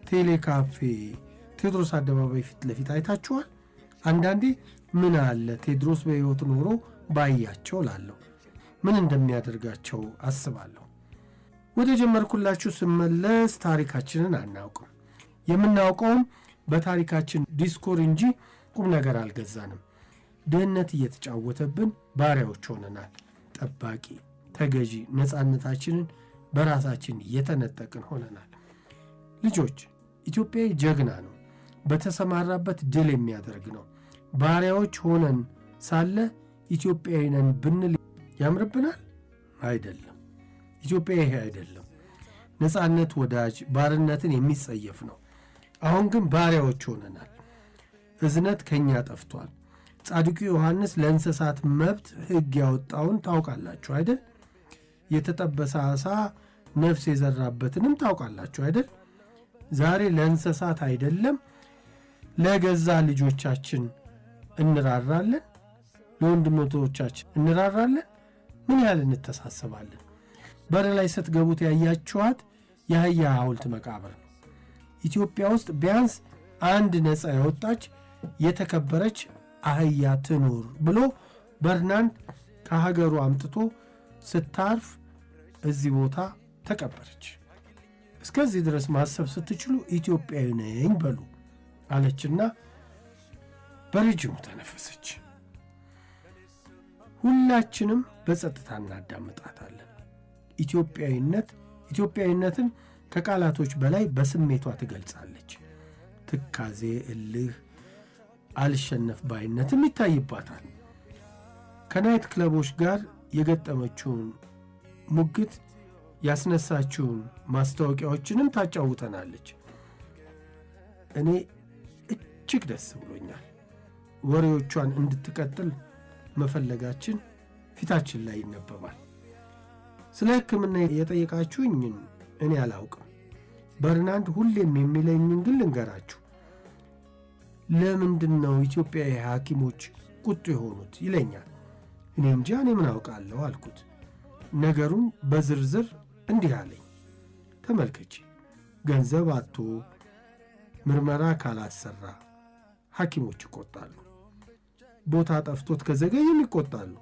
[SPEAKER 1] ቴሌ ካፌ ቴዎድሮስ አደባባይ ፊት ለፊት አይታችኋል? አንዳንዴ ምን አለ ቴዎድሮስ በሕይወት ኖሮ ባያቸው ላለሁ ምን እንደሚያደርጋቸው አስባለሁ። ወደ ጀመርኩላችሁ ስመለስ ታሪካችንን አናውቅም። የምናውቀውም በታሪካችን ዲስኮር እንጂ ቁም ነገር አልገዛንም። ድህነት እየተጫወተብን ባሪያዎች ሆነናል። ጠባቂ፣ ተገዢ፣ ነፃነታችንን በራሳችን እየተነጠቅን ሆነናል። ልጆች፣ ኢትዮጵያዊ ጀግና ነው። በተሰማራበት ድል የሚያደርግ ነው። ባሪያዎች ሆነን ሳለ ኢትዮጵያዊ ነን ብንል ያምርብናል? አይደለም። ኢትዮጵያ ይሄ አይደለም። ነፃነት ወዳጅ፣ ባርነትን የሚጸየፍ ነው። አሁን ግን ባሪያዎች ሆነናል። እዝነት ከኛ ጠፍቷል። ጻድቁ ዮሐንስ ለእንስሳት መብት ሕግ ያወጣውን ታውቃላችሁ አይደል? የተጠበሰ ዓሣ ነፍስ የዘራበትንም ታውቃላችሁ አይደል? ዛሬ ለእንስሳት አይደለም ለገዛ ልጆቻችን እንራራለን፣ ለወንድሞቻችን እንራራለን። ምን ያህል እንተሳሰባለን? በር ላይ ስትገቡት ያያችኋት የአህያ ሐውልት መቃብር ነው። ኢትዮጵያ ውስጥ ቢያንስ አንድ ነፃ ያወጣች የተከበረች አህያ ትኑር ብሎ በርናንድ ከሀገሩ አምጥቶ ስታርፍ እዚህ ቦታ ተቀበረች። እስከዚህ ድረስ ማሰብ ስትችሉ ኢትዮጵያዊ ነኝ በሉ አለችና በረጅሙ ተነፈሰች። ሁላችንም በጸጥታ እናዳምጣታለን። ኢትዮጵያዊነትን ከቃላቶች በላይ በስሜቷ ትገልጻለች። ትካዜ፣ እልህ፣ አልሸነፍ ባይነትም ይታይባታል። ከናይት ክለቦች ጋር የገጠመችውን ሙግት ያስነሳችውን ማስታወቂያዎችንም ታጫውተናለች። እኔ እጅግ ደስ ብሎኛል። ወሬዎቿን እንድትቀጥል መፈለጋችን ፊታችን ላይ ይነበባል። ስለ ሕክምና የጠየቃችሁኝ እኔ አላውቅም። በርናንድ ሁሌም የሚለኝን ግን ልንገራችሁ። ለምንድን ነው ኢትዮጵያዊ ሐኪሞች ቁጡ የሆኑት ይለኛል። እኔ እንጃ፣ እኔ ምን አውቃለሁ አልኩት። ነገሩን በዝርዝር እንዲህ አለኝ። ተመልከቺ፣ ገንዘብ አጥቶ ምርመራ ካላሰራ ሐኪሞች ይቆጣሉ። ቦታ ጠፍቶት ከዘገየም ይቆጣሉ።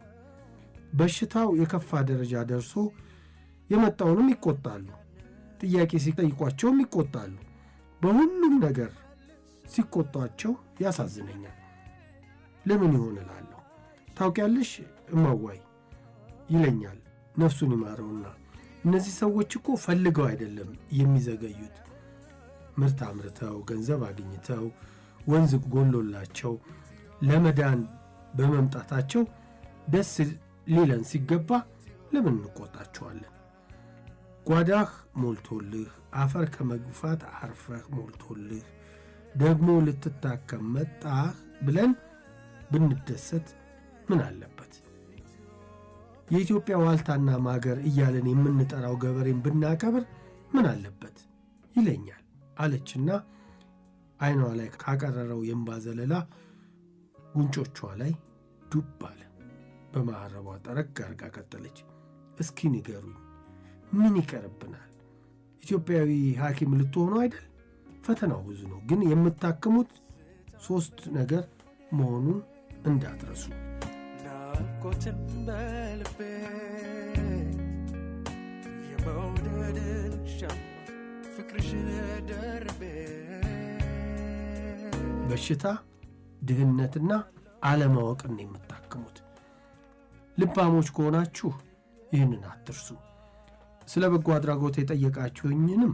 [SPEAKER 1] በሽታው የከፋ ደረጃ ደርሶ የመጣውንም ይቆጣሉ። ጥያቄ ሲጠይቋቸውም ይቆጣሉ። በሁሉም ነገር ሲቆጧቸው ያሳዝነኛል። ለምን ይሆን እላለሁ። ታውቂያለሽ እማዋይ ይለኛል፣ ነፍሱን ይማረውና፣ እነዚህ ሰዎች እኮ ፈልገው አይደለም የሚዘገዩት። ምርት አምርተው ገንዘብ አግኝተው ወንዝ ጎሎላቸው ለመዳን በመምጣታቸው ደስ ሊለን ሲገባ ለምን እንቆጣቸዋለን? ጓዳህ ሞልቶልህ አፈር ከመግፋት አርፈህ ሞልቶልህ ደግሞ ልትታከም መጣህ ብለን ብንደሰት ምን አለበት? የኢትዮጵያ ዋልታና ማገር እያለን የምንጠራው ገበሬን ብናከብር ምን አለበት ይለኛል አለችና ዓይኗ ላይ ካቀረረው የእንባ ዘለላ ጉንጮቿ ላይ ዱብ አለ። በማዕረቧ ጠረግ አርጋ ቀጠለች። እስኪ ንገሩኝ፣ ምን ይቀርብናል? ኢትዮጵያዊ ሐኪም ልትሆኑ አይደል? ፈተናው ብዙ ነው፣ ግን የምታክሙት 3 ነገር መሆኑን እንዳትረሱ። ናፍቆትን በልቤ የመውደድን ሻማ ፍቅርሽን ደርቤ በሽታ፣ ድህነትና አለማወቅን የምታክሙት። ልባሞች ከሆናችሁ ይህንን አትርሱ። ስለ በጎ አድራጎት የጠየቃችሁኝንም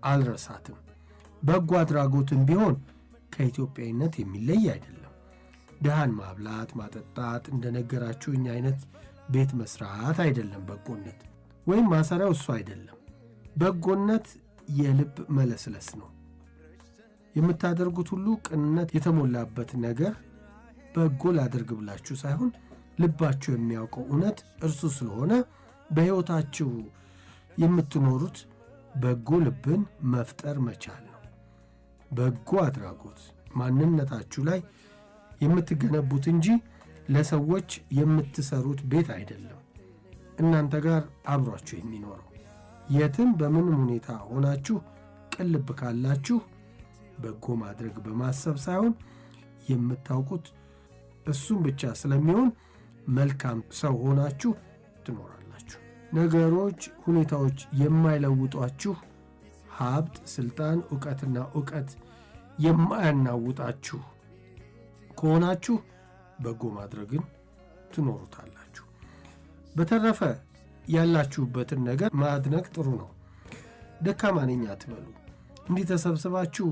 [SPEAKER 1] አልረሳትም። በጎ አድራጎትም ቢሆን ከኢትዮጵያዊነት የሚለይ አይደለም። ድሃን ማብላት፣ ማጠጣት፣ እንደነገራችሁኝ አይነት ቤት መስራት አይደለም በጎነት፣ ወይም ማሰሪያው እሱ አይደለም። በጎነት የልብ መለስለስ ነው። የምታደርጉት ሁሉ ቅንነት የተሞላበት ነገር በጎ ላድርግ ብላችሁ ሳይሆን ልባችሁ የሚያውቀው እውነት እርሱ ስለሆነ በሕይወታችሁ የምትኖሩት በጎ ልብን መፍጠር መቻል ነው። በጎ አድራጎት ማንነታችሁ ላይ የምትገነቡት እንጂ ለሰዎች የምትሰሩት ቤት አይደለም። እናንተ ጋር አብሯችሁ የሚኖረው የትም በምንም ሁኔታ ሆናችሁ ቅልብ ካላችሁ በጎ ማድረግ በማሰብ ሳይሆን የምታውቁት እሱም ብቻ ስለሚሆን መልካም ሰው ሆናችሁ ትኖራላችሁ። ነገሮች፣ ሁኔታዎች የማይለውጧችሁ ሀብት፣ ስልጣን፣ ዕውቀት የማያናውጣችሁ ከሆናችሁ በጎ ማድረግን ትኖሩታላችሁ። በተረፈ ያላችሁበትን ነገር ማድነቅ ጥሩ ነው። ደካማ ነኝ አትበሉ። እንዲህ ተሰብስባችሁ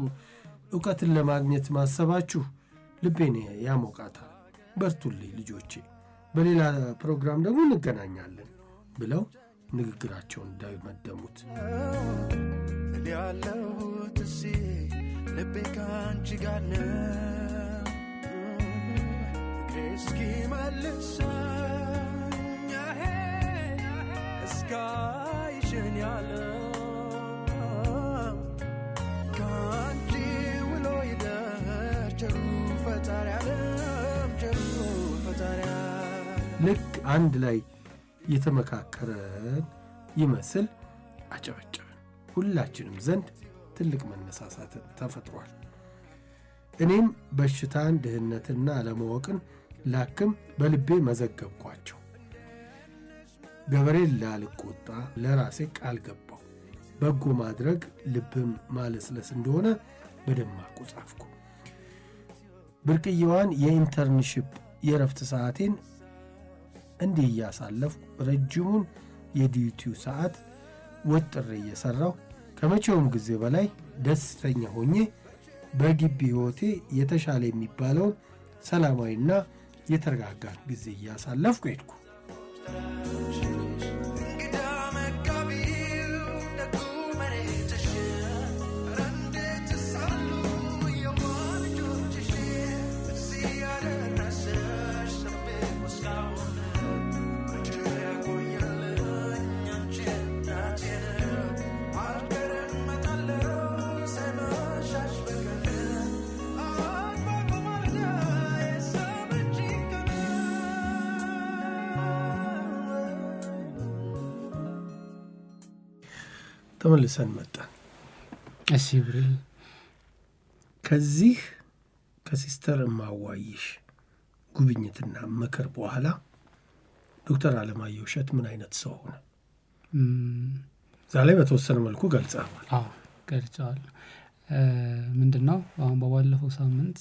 [SPEAKER 1] ዕውቀትን ለማግኘት ማሰባችሁ ልቤን ያሞቃታል። በርቱልኝ ልጆቼ፣ በሌላ ፕሮግራም ደግሞ እንገናኛለን ብለው ንግግራቸውን እንዳይመደሙት ያለሁት ልቤ ካንቺ ጋር ነው እስኪ መልሰኝ እስካይሽን ያለው ካንቺ ውሎ ይደር ቸሩ ፈጣሪ ዓለም ቸሩ ፈጣሪ ልክ አንድ ላይ የተመካከረን ይመስል አጨበጨብን። ሁላችንም ዘንድ ትልቅ መነሳሳት ተፈጥሯል። እኔም በሽታን፣ ድህነትና አለማወቅን ላክም በልቤ መዘገብኳቸው። ገበሬን ላልቆጣ ለራሴ ቃል ገባው። በጎ ማድረግ ልብም ማለስለስ እንደሆነ በደማቁ ጻፍኩ። ብርቅየዋን የኢንተርንሺፕ የረፍት ሰዓቴን እንዲህ እያሳለፍኩ ረጅሙን የዲዩቲው ሰዓት ወጥሬ እየሰራሁ ከመቼውም ጊዜ በላይ ደስተኛ ሆኜ በግቢ ሕይወቴ የተሻለ የሚባለውን ሰላማዊና የተረጋጋ ጊዜ እያሳለፍኩ ሄድኩ። ተመልሰን መጣን።
[SPEAKER 2] እሺ ብሬ፣
[SPEAKER 1] ከዚህ ከሲስተር እማዋይሽ ጉብኝትና ምክር በኋላ ዶክተር አለማየሁ እሸት ምን አይነት ሰው ሆነ? ዛሬ በተወሰነ መልኩ ገልጸዋል።
[SPEAKER 2] ገልጸዋል። ምንድነው አሁን በባለፈው ሳምንት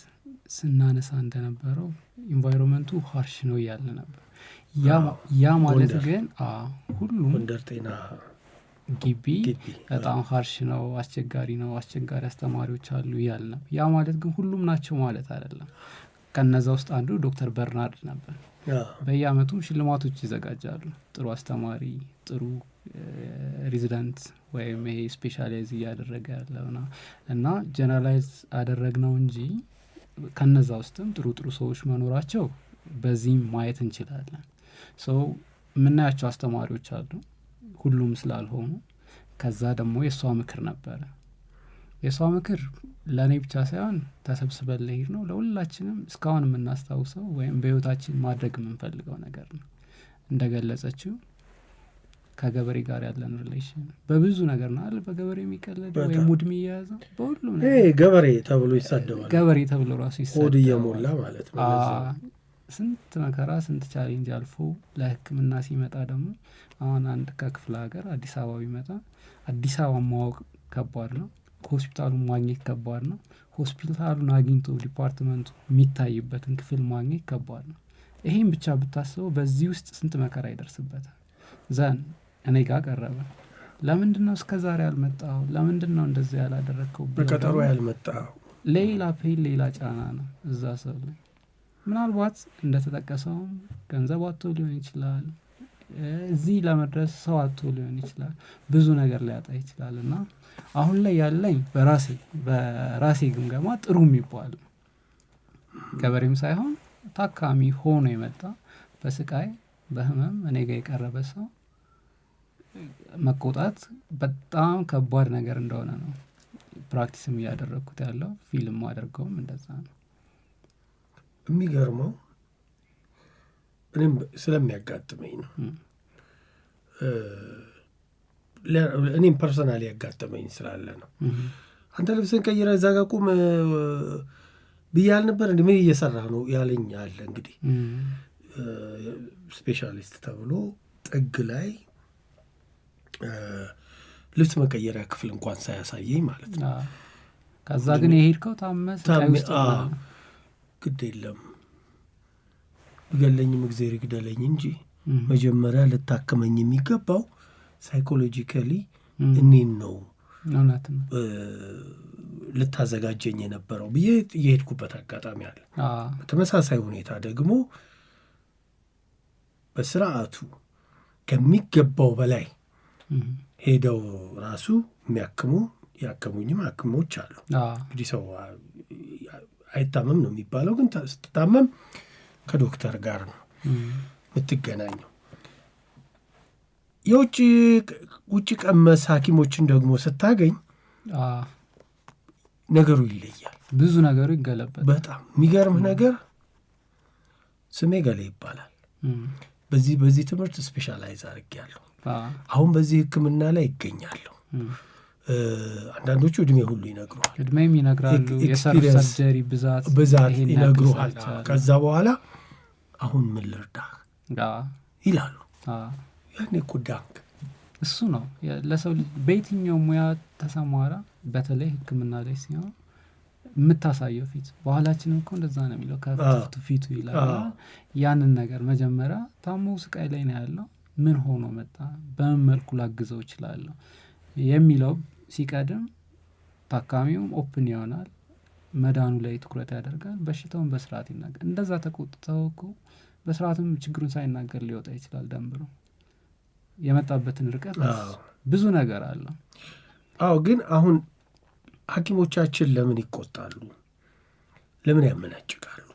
[SPEAKER 2] ስናነሳ እንደነበረው ኢንቫይሮንመንቱ ሃርሽ ነው እያለ ነበር። ያ ማለት ግን ሁሉም
[SPEAKER 1] ጎንደር ጤና
[SPEAKER 2] ግቢ በጣም ሃርሽ ነው፣ አስቸጋሪ ነው፣ አስቸጋሪ አስተማሪዎች አሉ እያለ ነው። ያ ማለት ግን ሁሉም ናቸው ማለት አይደለም። ከነዛ ውስጥ አንዱ ዶክተር በርናርድ ነበር። በየአመቱ ሽልማቶች ይዘጋጃሉ። ጥሩ አስተማሪ፣ ጥሩ ሬዚደንት ወይም ይሄ ስፔሻላይዝ እያደረገ ያለውና እና ጀነራላይዝ አደረግነው እንጂ ከነዛ ውስጥም ጥሩ ጥሩ ሰዎች መኖራቸው በዚህም ማየት እንችላለን። የምናያቸው አስተማሪዎች አሉ፣ ሁሉም ስላልሆኑ። ከዛ ደግሞ የሷ ምክር ነበረ። የሷ ምክር ለእኔ ብቻ ሳይሆን ተሰብስበን ለሄድ ነው ለሁላችንም እስካሁን የምናስታውሰው ወይም በህይወታችን ማድረግ የምንፈልገው ነገር ነው። እንደገለጸችው ከገበሬ ጋር ያለን ሪሌሽን በብዙ ነገር ነው አይደል? በገበሬ የሚቀለድ ወይም ሙድ የሚያያዘው በሁሉም ነገር
[SPEAKER 1] ገበሬ ተብሎ ይሳደባል።
[SPEAKER 2] ገበሬ ተብሎ ራሱ ይሳደባል።
[SPEAKER 1] ሆድ እየሞላ ማለት ነው።
[SPEAKER 2] ስንት መከራ ስንት ቻሌንጅ አልፎ ለህክምና ሲመጣ ደግሞ አሁን አንድ ከክፍለ ሀገር አዲስ አበባ ቢመጣ አዲስ አበባ ማወቅ ከባድ ነው። ሆስፒታሉን ማግኘት ከባድ ነው። ሆስፒታሉን አግኝቶ ዲፓርትመንቱ የሚታይበትን ክፍል ማግኘት ከባድ ነው። ይሄን ብቻ ብታስበው በዚህ ውስጥ ስንት መከራ ይደርስበታል። ዘን እኔ ጋር ቀረበ። ለምንድነው እስከዛሬ ያልመጣው? ለምንድነው እንደዚህ ያላደረከው?
[SPEAKER 1] በቀጠሮ ያልመጣው
[SPEAKER 2] ሌላ ፔን ሌላ ጫና ነው እዛ ሰው ላይ። ምናልባት እንደተጠቀሰው ገንዘብ አጥቶ ሊሆን ይችላል፣ እዚህ ለመድረስ ሰው አጥቶ ሊሆን ይችላል፣ ብዙ ነገር ሊያጣ ይችላል። እና አሁን ላይ ያለኝ በራሴ ግምገማ ጥሩ የሚባል ገበሬም ሳይሆን ታካሚ ሆኖ የመጣ በስቃይ በህመም እኔ ጋር የቀረበ ሰው መቆጣት በጣም ከባድ ነገር እንደሆነ ነው ፕራክቲስም እያደረግኩት ያለው ፊልም አድርገውም እንደዛ ነው።
[SPEAKER 1] የሚገርመው እኔም ስለሚያጋጥመኝ ነው። እኔም ፐርሰናሊ ያጋጠመኝ ስላለ ነው። አንተ ልብስን ቀይረ እዛ ጋ ቁም ብያል ነበር እንዲ ምን እየሰራ ነው ያለኝ አለ። እንግዲህ ስፔሻሊስት ተብሎ ጥግ ላይ ልብስ መቀየሪያ ክፍል እንኳን ሳያሳየኝ ማለት ነው።
[SPEAKER 2] ከዛ ግን የሄድከው ታመስ
[SPEAKER 1] ግድ የለም ይገለኝም እግዚአብሔር ይግደለኝ እንጂ መጀመሪያ ልታከመኝ የሚገባው ሳይኮሎጂካሊ እኔን ነው ልታዘጋጀኝ የነበረው ብዬ የሄድኩበት አጋጣሚ አለ። በተመሳሳይ ሁኔታ ደግሞ በስርዓቱ ከሚገባው በላይ ሄደው ራሱ የሚያክሙ ያከሙኝም ሐኪሞች አሉ። እንግዲህ ሰው አይታመም ነው የሚባለው፣ ግን ስትታመም ከዶክተር ጋር ነው የምትገናኘው። ውጭ ቀመስ ሐኪሞችን ደግሞ ስታገኝ ነገሩ ይለያል።
[SPEAKER 2] ብዙ ነገሩ ይገለበጣል።
[SPEAKER 1] በጣም የሚገርምህ ነገር ስሜ ገሌ ይባላል። በዚህ ትምህርት ስፔሻላይዝ አድርጌያለሁ። አሁን በዚህ ሕክምና ላይ ይገኛለሁ። አንዳንዶቹ እድሜ ሁሉ ይነግሩሃል።
[SPEAKER 2] እድሜም ይነግራሉ፣ የሰርጀሪ ብዛት
[SPEAKER 1] ይነግሩሃል። ከዛ በኋላ አሁን ምን ልርዳህ ይላሉ። ያኔ እኮ ዳንክ
[SPEAKER 2] እሱ ነው ለሰው ልጅ በየትኛው ሙያ ተሰማራ፣ በተለይ ሕክምና ላይ ሲሆን የምታሳየው ፊት። ባህላችንም እኮ እንደዛ ነው የሚለው ከፊቱ ፊቱ ይላል። ያንን ነገር መጀመሪያ ታሞ ስቃይ ላይ ነው ያለው፣ ምን ሆኖ መጣ፣ በምን መልኩ ላግዘው እችላለሁ የሚለው ሲቀድም ታካሚውም ኦፕን ይሆናል፣ መዳኑ ላይ ትኩረት ያደርጋል፣ በሽታውን በስርዓት ይናገር። እንደዛ ተቆጥተው እኮ በስርዓትም ችግሩን ሳይናገር ሊወጣ ይችላል። ደንብሮ የመጣበትን ርቀት ብዙ ነገር አለ።
[SPEAKER 1] ግን አሁን ሐኪሞቻችን ለምን ይቆጣሉ? ለምን ያመናጭቃሉ?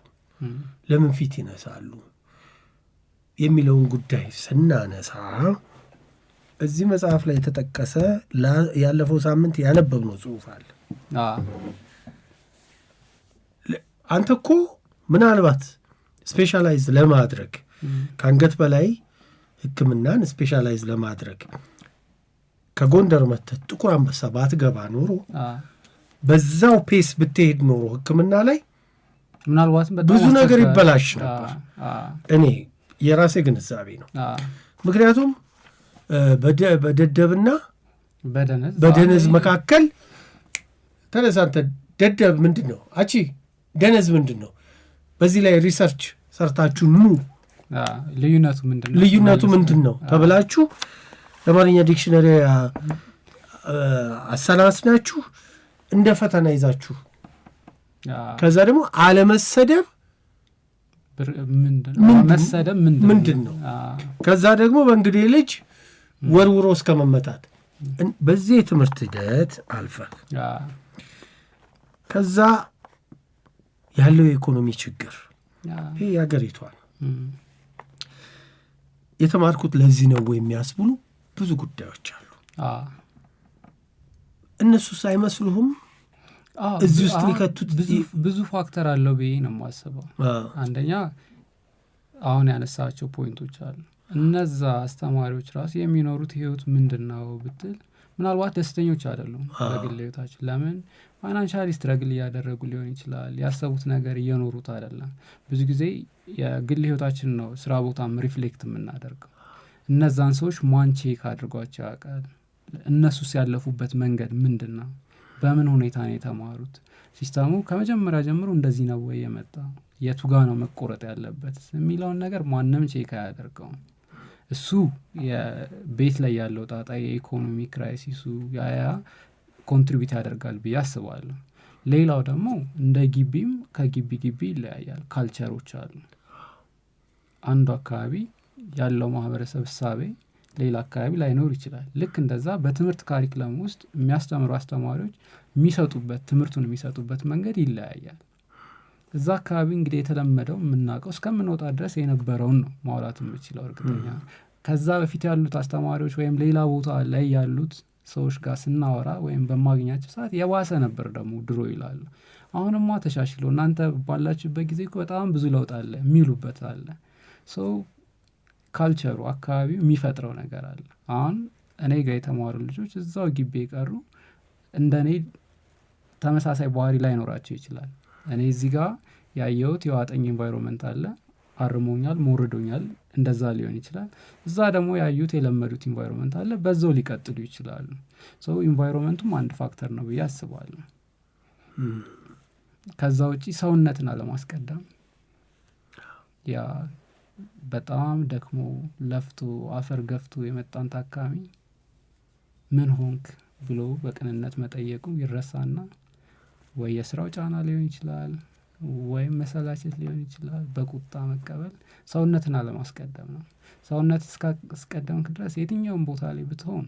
[SPEAKER 1] ለምን ፊት ይነሳሉ? የሚለውን ጉዳይ ስናነሳ እዚህ መጽሐፍ ላይ የተጠቀሰ ያለፈው ሳምንት ያነበብነው ጽሑፍ አለ። አንተ እኮ ምናልባት ስፔሻላይዝ ለማድረግ ከአንገት በላይ ሕክምናን ስፔሻላይዝ ለማድረግ ከጎንደር መተህ ጥቁር አንበሳ ባትገባ ኖሮ በዛው ፔስ ብትሄድ ኖሮ ሕክምና ላይ
[SPEAKER 2] ምናልባት
[SPEAKER 1] ብዙ ነገር ይበላሽ ነበር። እኔ የራሴ ግንዛቤ ነው። ምክንያቱም በደደብና በደነዝ መካከል ተነሳንተ ደደብ ምንድን ነው አቺ ደነዝ ምንድን ነው? በዚህ ላይ ሪሰርች ሰርታችሁ ኑ ልዩነቱ ምንድን ነው ተብላችሁ ለማንኛ ዲክሽነሪ አሰናስናችሁ እንደ ፈተና ይዛችሁ ከዛ ደግሞ አለመሰደብ ምንድን ነው? ከዛ ደግሞ በእንግዲህ ልጅ ወርውሮ እስከ መመታት በዚህ የትምህርት ሂደት አልፈህ ከዛ ያለው የኢኮኖሚ ችግር ይህ የሀገሪቷን የተማርኩት ለዚህ ነው የሚያስብሉ ብዙ ጉዳዮች አሉ። እነሱስ አይመስሉህም? እዚህ ውስጥ ሊከቱት
[SPEAKER 2] ብዙ ፋክተር አለው ብዬ ነው የማስበው። አንደኛ አሁን ያነሳቸው ፖይንቶች አሉ። እነዛ አስተማሪዎች ራሱ የሚኖሩት ህይወት ምንድን ነው ብትል ምናልባት ደስተኞች አይደሉም በግል ህይወታቸው። ለምን ፋይናንሻሊ ስትረግል እያደረጉ ሊሆን ይችላል። ያሰቡት ነገር እየኖሩት አይደለም። ብዙ ጊዜ የግል ህይወታችን ነው ስራ ቦታም ሪፍሌክት የምናደርገው። እነዛን ሰዎች ማን ቼክ አድርጓቸው ያውቃል? እነሱስ ያለፉበት መንገድ ምንድን ነው? በምን ሁኔታ ነው የተማሩት? ሲስተሙ ከመጀመሪያ ጀምሮ እንደዚህ ነው ወይ የመጣ? የቱ ጋ ነው መቆረጥ ያለበት የሚለውን ነገር ማንም ቼክ አያደርገውም። እሱ የቤት ላይ ያለው ጣጣ፣ የኢኮኖሚ ክራይሲሱ ያ ኮንትሪቢዩት ያደርጋል ብዬ አስባለሁ። ሌላው ደግሞ እንደ ግቢም ከግቢ ይለያያል። ካልቸሮች አሉ። አንዱ አካባቢ ያለው ማህበረሰብ እሳቤ ሌላ አካባቢ ላይኖር ይችላል። ልክ እንደዛ በትምህርት ካሪክለም ውስጥ የሚያስተምሩ አስተማሪዎች ትምህርቱን የሚሰጡበት መንገድ ይለያያል። እዛ አካባቢ እንግዲህ የተለመደው የምናውቀው እስከምንወጣ ድረስ የነበረውን ነው ማውራት የምችለው። እርግጠኛ ከዛ በፊት ያሉት አስተማሪዎች ወይም ሌላ ቦታ ላይ ያሉት ሰዎች ጋር ስናወራ ወይም በማግኛቸው ሰዓት የባሰ ነበር ደግሞ ድሮ ይላሉ። አሁንማ ተሻሽሎ እናንተ ባላችሁበት ጊዜ እኮ በጣም ብዙ ለውጥ አለ የሚሉበት አለ። ሶ ካልቸሩ አካባቢው የሚፈጥረው ነገር አለ። አሁን እኔ ጋር የተማሩ ልጆች እዛው ግቢ የቀሩ እንደኔ ተመሳሳይ ባህሪ ላይኖራቸው ይችላል። እኔ እዚህ ጋር ያየሁት የዋጠኝ ኢንቫይሮንመንት አለ፣ አርሞኛል፣ ሞርዶኛል፣ እንደዛ ሊሆን ይችላል። እዛ ደግሞ ያዩት የለመዱት ኢንቫይሮንመንት አለ፣ በዛው ሊቀጥሉ ይችላሉ። ሶ ኢንቫይሮንመንቱም አንድ ፋክተር ነው ብዬ አስባለሁ። ከዛ ውጪ ሰውነትን አለማስቀደም፣ ያ በጣም ደክሞ ለፍቶ አፈር ገፍቶ የመጣን ታካሚ ምን ሆንክ ብሎ በቅንነት መጠየቁ ይረሳና ወይ የስራው ጫና ሊሆን ይችላል ወይም መሰላቸት ሊሆን ይችላል፣ በቁጣ መቀበል ሰውነትን አለማስቀደም ነው። ሰውነት እስካስቀደምክ ድረስ የትኛውም ቦታ ላይ ብትሆን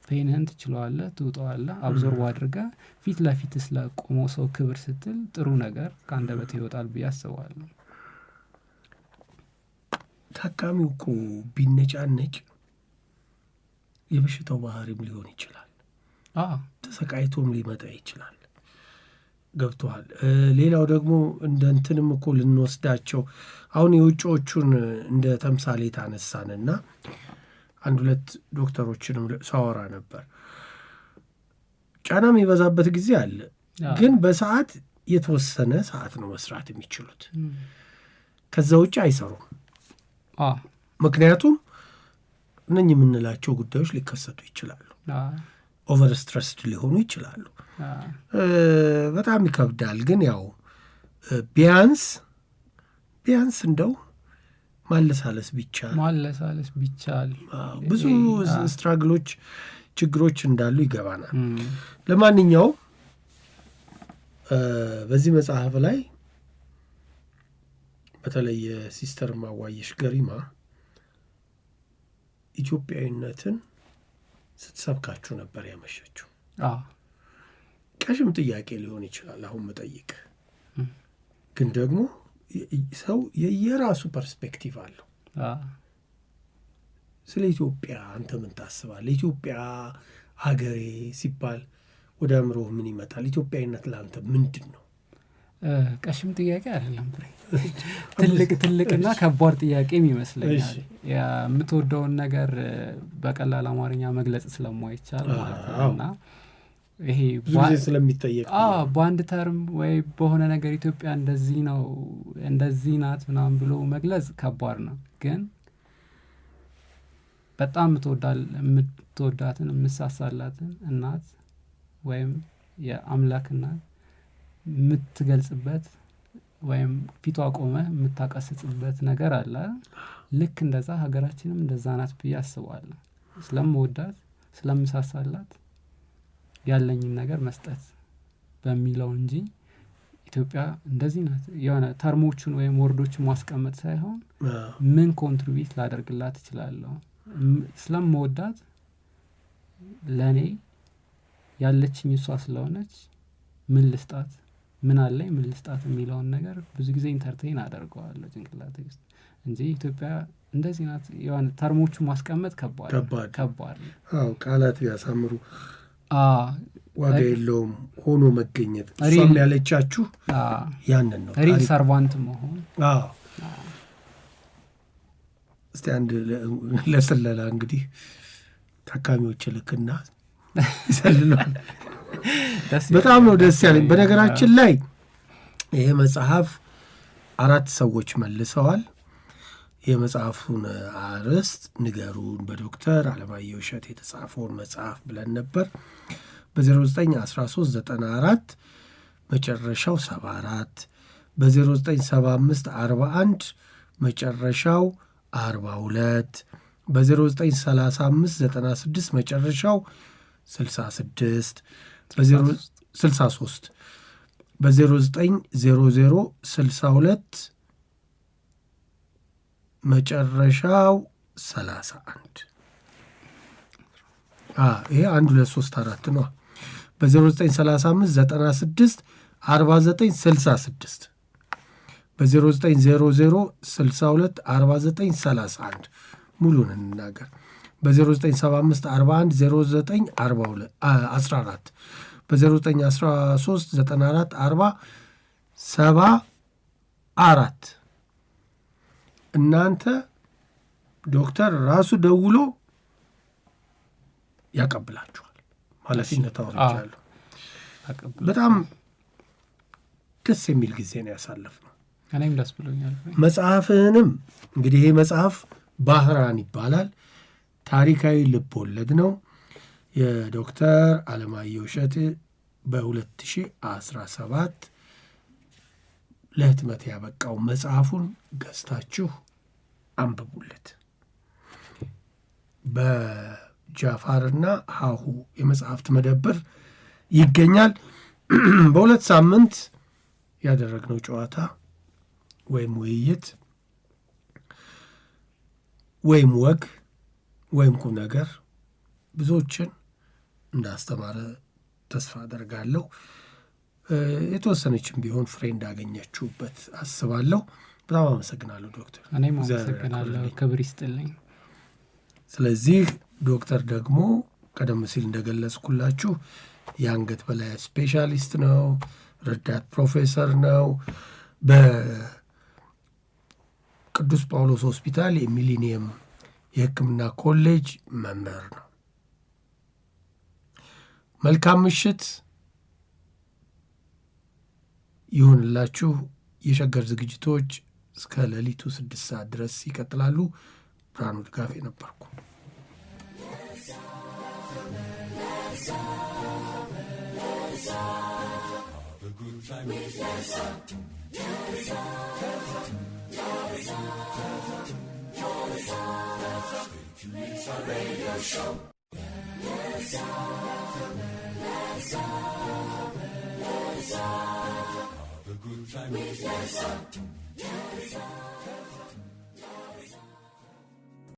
[SPEAKER 2] ፔንህን ትችለዋለህ፣ ትውጠዋለህ፣ አብዞርብ አድርገህ ፊት ለፊት ስለቆሞ ሰው ክብር ስትል ጥሩ ነገር ከአንደበት ይወጣል ብዬ አስባለሁ።
[SPEAKER 1] ታካሚው እኮ ቢነጫነጭ የበሽታው ባህሪም ሊሆን ይችላል። ተሰቃይቶም ሊመጣ ይችላል። ገብቶሃል? ሌላው ደግሞ እንደ እንትንም እኮ ልንወስዳቸው አሁን የውጭዎቹን እንደ ተምሳሌት አነሳንና አንድ ሁለት ዶክተሮችንም ሳወራ ነበር። ጫና የሚበዛበት ጊዜ አለ፣ ግን በሰዓት የተወሰነ ሰዓት ነው መስራት የሚችሉት። ከዛ ውጭ አይሰሩም። ምክንያቱም እነኝህ የምንላቸው ጉዳዮች ሊከሰቱ ይችላሉ። ኦቨር ስትረስድ ሊሆኑ ይችላሉ። በጣም ይከብዳል። ግን ያው ቢያንስ እንደው ማለሳለስ ቢቻል ብዙ ስትራግሎች፣ ችግሮች እንዳሉ ይገባናል። ለማንኛውም በዚህ መጽሐፍ ላይ በተለይ የሲስተር ማዋየሽ ገሪማ ኢትዮጵያዊነትን ስትሰብካችሁ ነበር ያመሸችው። ቀሽም ጥያቄ ሊሆን ይችላል አሁን መጠይቅ፣ ግን ደግሞ ሰው የየራሱ ፐርስፔክቲቭ አለው። ስለ ኢትዮጵያ አንተ ምን ታስባለህ? ኢትዮጵያ ሀገሬ ሲባል ወደ አእምሮህ ምን ይመጣል? ኢትዮጵያዊነት ለአንተ ምንድን ነው?
[SPEAKER 2] ቀሽም ጥያቄ አይደለም፣ ትልቅና ከባድ ጥያቄም ይመስለኛል። የምትወደውን ነገር በቀላል አማርኛ መግለጽ ስለማይቻል ማለት ነው። እና ይሄ
[SPEAKER 1] ብዙ ጊዜ ስለሚጠየቅ
[SPEAKER 2] በአንድ ተርም ወይ በሆነ ነገር ኢትዮጵያ እንደዚህ ነው እንደዚህ ናት ምናምን ብሎ መግለጽ ከባድ ነው። ግን በጣም የምትወዳትን የምሳሳላትን እናት ወይም የአምላክ እናት የምትገልጽበት ወይም ፊቷ ቆመ የምታቀስጽበት ነገር አለ። ልክ እንደዛ ሀገራችንም እንደዛ ናት ብዬ አስባለሁ። ስለምወዳት ስለምሳሳላት ያለኝን ነገር መስጠት በሚለው እንጂ ኢትዮጵያ እንደዚህ ናት የሆነ ተርሞቹን ወይም ወርዶቹን ማስቀመጥ ሳይሆን ምን ኮንትሪቢዩት ላደርግላት እችላለሁ፣ ስለምወዳት ለእኔ ያለችኝ እሷ ስለሆነች ምን ልስጣት፣ ምን አለኝ ምን ልስጣት የሚለውን ነገር ብዙ ጊዜ ኢንተርቴይን አደርገዋለሁ ጭንቅላቴ ውስጥ እንጂ ኢትዮጵያ እንደዚህ ናት የሆነ ተርሞቹ ማስቀመጥ ከባድ
[SPEAKER 1] ነው። ቃላት ቢያሳምሩ ዋጋ የለውም። ሆኖ መገኘት እሷም ያለቻችሁ ያንን ነው፣
[SPEAKER 2] ሪል ሰርቫንት መሆን።
[SPEAKER 1] እስቲ አንድ ለስለላ እንግዲህ ታካሚዎች ልክና ይሰልሏል። በጣም ነው ደስ ያለኝ። በነገራችን ላይ ይሄ መጽሐፍ 4 ሰዎች መልሰዋል። የመጽሐፉን አርዕስት ንገሩን በዶክተር አለማየሁ እሸቴ የተጻፈውን መጽሐፍ ብለን ነበር። በ091394 መጨረሻው 74 በ0975 41 መጨረሻው 42 በ0935 96 መጨረሻው 66 63 በ0900 62 መጨረሻው 31 ይሄ 1 2 3 4 ነው። በ0935 96 49 66 በ0900 62 49 31 ሙሉን እንናገር። በ0975 41 09 14 በ0913 94 40 74 እናንተ ዶክተር ራሱ ደውሎ ያቀብላችኋል። ኃላፊነት አውርጃለሁ። በጣም ደስ የሚል ጊዜ ነው ያሳለፍነው።
[SPEAKER 2] እኔም ደስ ብሎኛል።
[SPEAKER 1] መጽሐፍህንም እንግዲህ ይሄ መጽሐፍ ባህራን ይባላል። ታሪካዊ ልብ ወለድ ነው። የዶክተር አለማየሁ እሸቴ በ2017 ለህትመት ያበቃው መጽሐፉን ገዝታችሁ አንብቡለት። በጃፋርና ሀሁ የመጽሐፍት መደብር ይገኛል። በ2 ሳምንት ያደረግነው ጨዋታ ወይም ውይይት ወይም ወግ ወይም ቁም ነገር ብዙዎችን እንዳስተማረ ተስፋ አደርጋለሁ። የተወሰነችም ቢሆን ፍሬ እንዳገኘችሁበት አስባለሁ። በጣም አመሰግናለሁ ዶክተር።
[SPEAKER 2] እኔም አመሰግናለሁ። ክብር ይስጥልኝ።
[SPEAKER 1] ስለዚህ ዶክተር ደግሞ ቀደም ሲል እንደገለጽኩላችሁ የአንገት በላይ ስፔሻሊስት ነው፣ ረዳት ፕሮፌሰር ነው። በቅዱስ ጳውሎስ ሆስፒታል የሚሊኒየም የሕክምና ኮሌጅ መምህር ነው። መልካም ምሽት ይሁንላችሁ። የሸገር ዝግጅቶች እስከ ሌሊቱ 6 ሰዓት ድረስ ይቀጥላሉ። ብርሃኑ ድጋፌ ነበርኩ።
[SPEAKER 3] Have a good time.